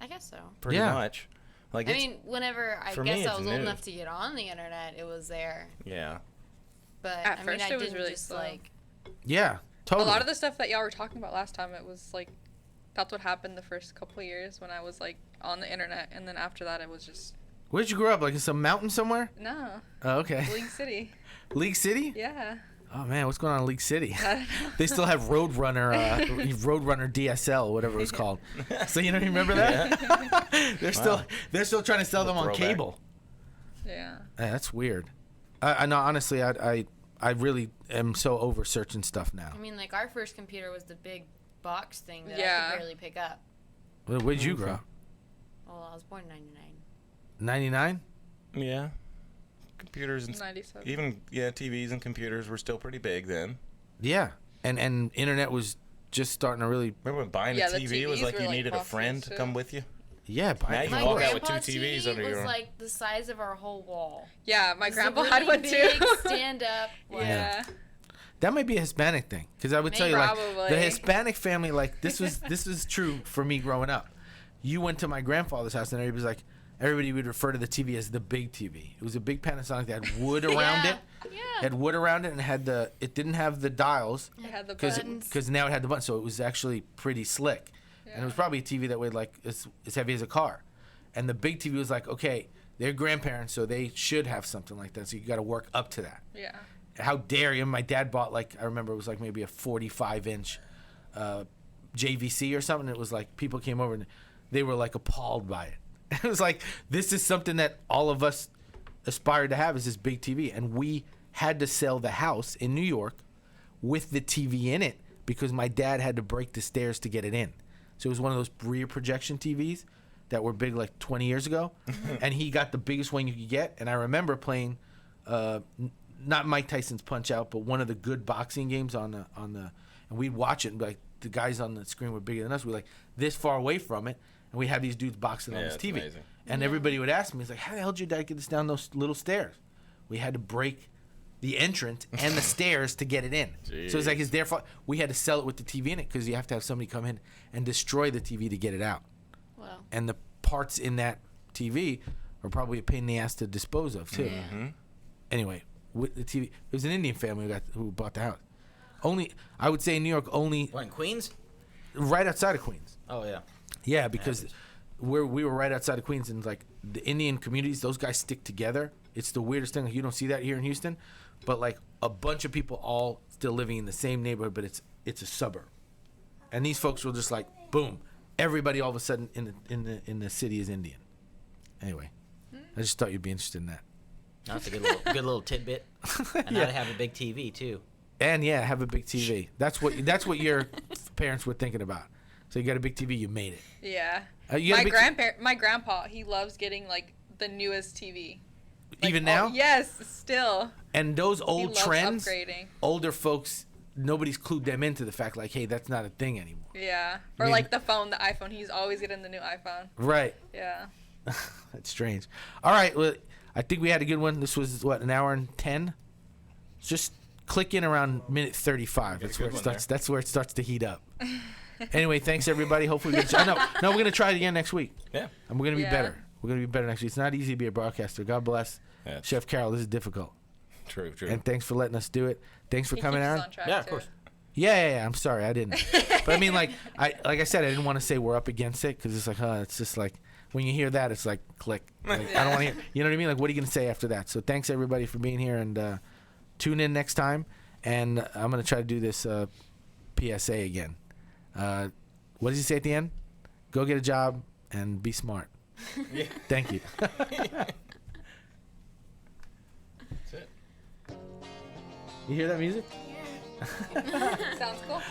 I guess so. Pretty Yeah. much. Like, I it's, mean, whenever I for me, guess I it's was old new. enough to get on the internet, it was there. yeah. But At I mean, first I it was didn't really just slow. Yeah, A totally. lot of the stuff that y'all were talking about last time, it was that's what happened the first couple of years when I was on the internet, and then after that, it was just Where'd you grow up? Like in some mountain somewhere? no. Oh, okay. League City. League City? Yeah. Oh man, what's going on in League City? I don't know. They still have Roadrunner DSL, whatever it was called. So you don't remember that? they're still trying to sell them on Throwback. cable. Yeah. Yeah, that's weird. I know. Honestly, I really am so over searching stuff now. I mean, like our first computer was the big box thing that I Yeah. could barely pick up. Where'd you grow up? Well, I was born in '99. 99? Yeah. Computers and 97. even TVs and computers were still pretty big then. Yeah. And internet was just starting to really. Remember when buying Yeah, a the TV was TVs like were, you like, needed a friend boxes, to too. come with you? Yeah. Now you My can walk out with grandpa's 2 TVs TV under was your arm. like the size of our whole wall. Yeah, my It was a grandpa really had one big too. stand up. Like, Yeah. That might be a Hispanic thing, because I would tell you, like, Probably. the Hispanic family, like, this was true for me growing up. You went to my grandfather's house, and everybody would refer to the TV as the big TV. It was a big Panasonic that had wood around it. Yeah. Had wood around it, and it didn't have the dials, It had the buttons. because now it had the button, so it was actually pretty slick. And it was probably a TV that weighed like as heavy as a car. And the big TV was like, okay, they're grandparents, so they should have something like that. So you got to work up to that. Yeah. How dare you? My dad bought, like, I remember it was like maybe a 45-inch JVC or something. It was like people came over and they were like appalled by it. It was like, this is something that all of us aspired to have, is this big TV. And we had to sell the house in New York with the TV in it because my dad had to break the stairs to get it in. So it was one of those rear projection TVs that were big like 20 years ago. And he got the biggest one you could get. And I remember playing not Mike Tyson's Punch Out, but one of the good boxing games on the and we'd watch it and be like, the guys on the screen were bigger than us. We were like this far away from it, and we had these dudes boxing on Yeah, this it's TV. amazing. And everybody would ask me, he's like, how the hell did your dad get this down those little stairs? We had to break the entrance and the stairs to get it in. So it's like, it's their fault. We had to sell it with the TV in it because you have to have somebody come in and destroy the TV to get it out. Well, And the parts in that TV are probably a pain in the ass to dispose of too. Mm-hmm. Anyway, with the TV, it was an Indian family who bought the house. Only, I would say in New York, only What, in Queens? right outside of Queens. Oh, yeah. Yeah, because we were right outside of Queens, and like the Indian communities, those guys stick together. It's the weirdest thing. Like, you don't see that here in Houston, but like a bunch of people all still living in the same neighborhood, but it's a suburb. And these folks were just like, boom, everybody all of a sudden in the city is Indian. Anyway, I just thought you'd be interested in that. That's a good little tidbit. And now to have a big TV, too. And yeah, have a big TV. That's what your parents were thinking about. So you got a big TV, you made it. Yeah. You got a big My grandpa, he loves getting like the newest TV. Like, Even now? Yes, still. And those He old loves trends, upgrading. older folks, nobody's clued them into the fact like, hey, that's not a thing anymore. Yeah. Or mean- like the phone, the iPhone. He's always getting the new iPhone. Right. Yeah. That's strange. All right. Well, I think we had a good one. This was what, an hour and 10? Just click in around minute 35. That's where it starts. That's where it starts to heat up. Anyway, thanks everybody. Hopefully, we get, no, we're gonna try it again next week. Yeah. And we're gonna be Yeah. better. We're gonna be better next week. It's not easy to be a broadcaster. God bless Yeah. Chef Carol. This is difficult. True. And thanks for letting us do it. Thanks for He coming, keeps us Aaron. on track, Yeah, of too. course. Yeah. I'm sorry, I didn't. But I mean, like I said, I didn't want to say we're up against it because it's like, it's just like when you hear that, it's like click. Like, I don't want to hear. You know what I mean? Like, what are you gonna say after that? So thanks everybody for being here, and tune in next time. And I'm gonna try to do this PSA again. What does he say at the end? Go get a job and be smart. Yeah. Thank you. That's it. You hear that music? Sounds cool.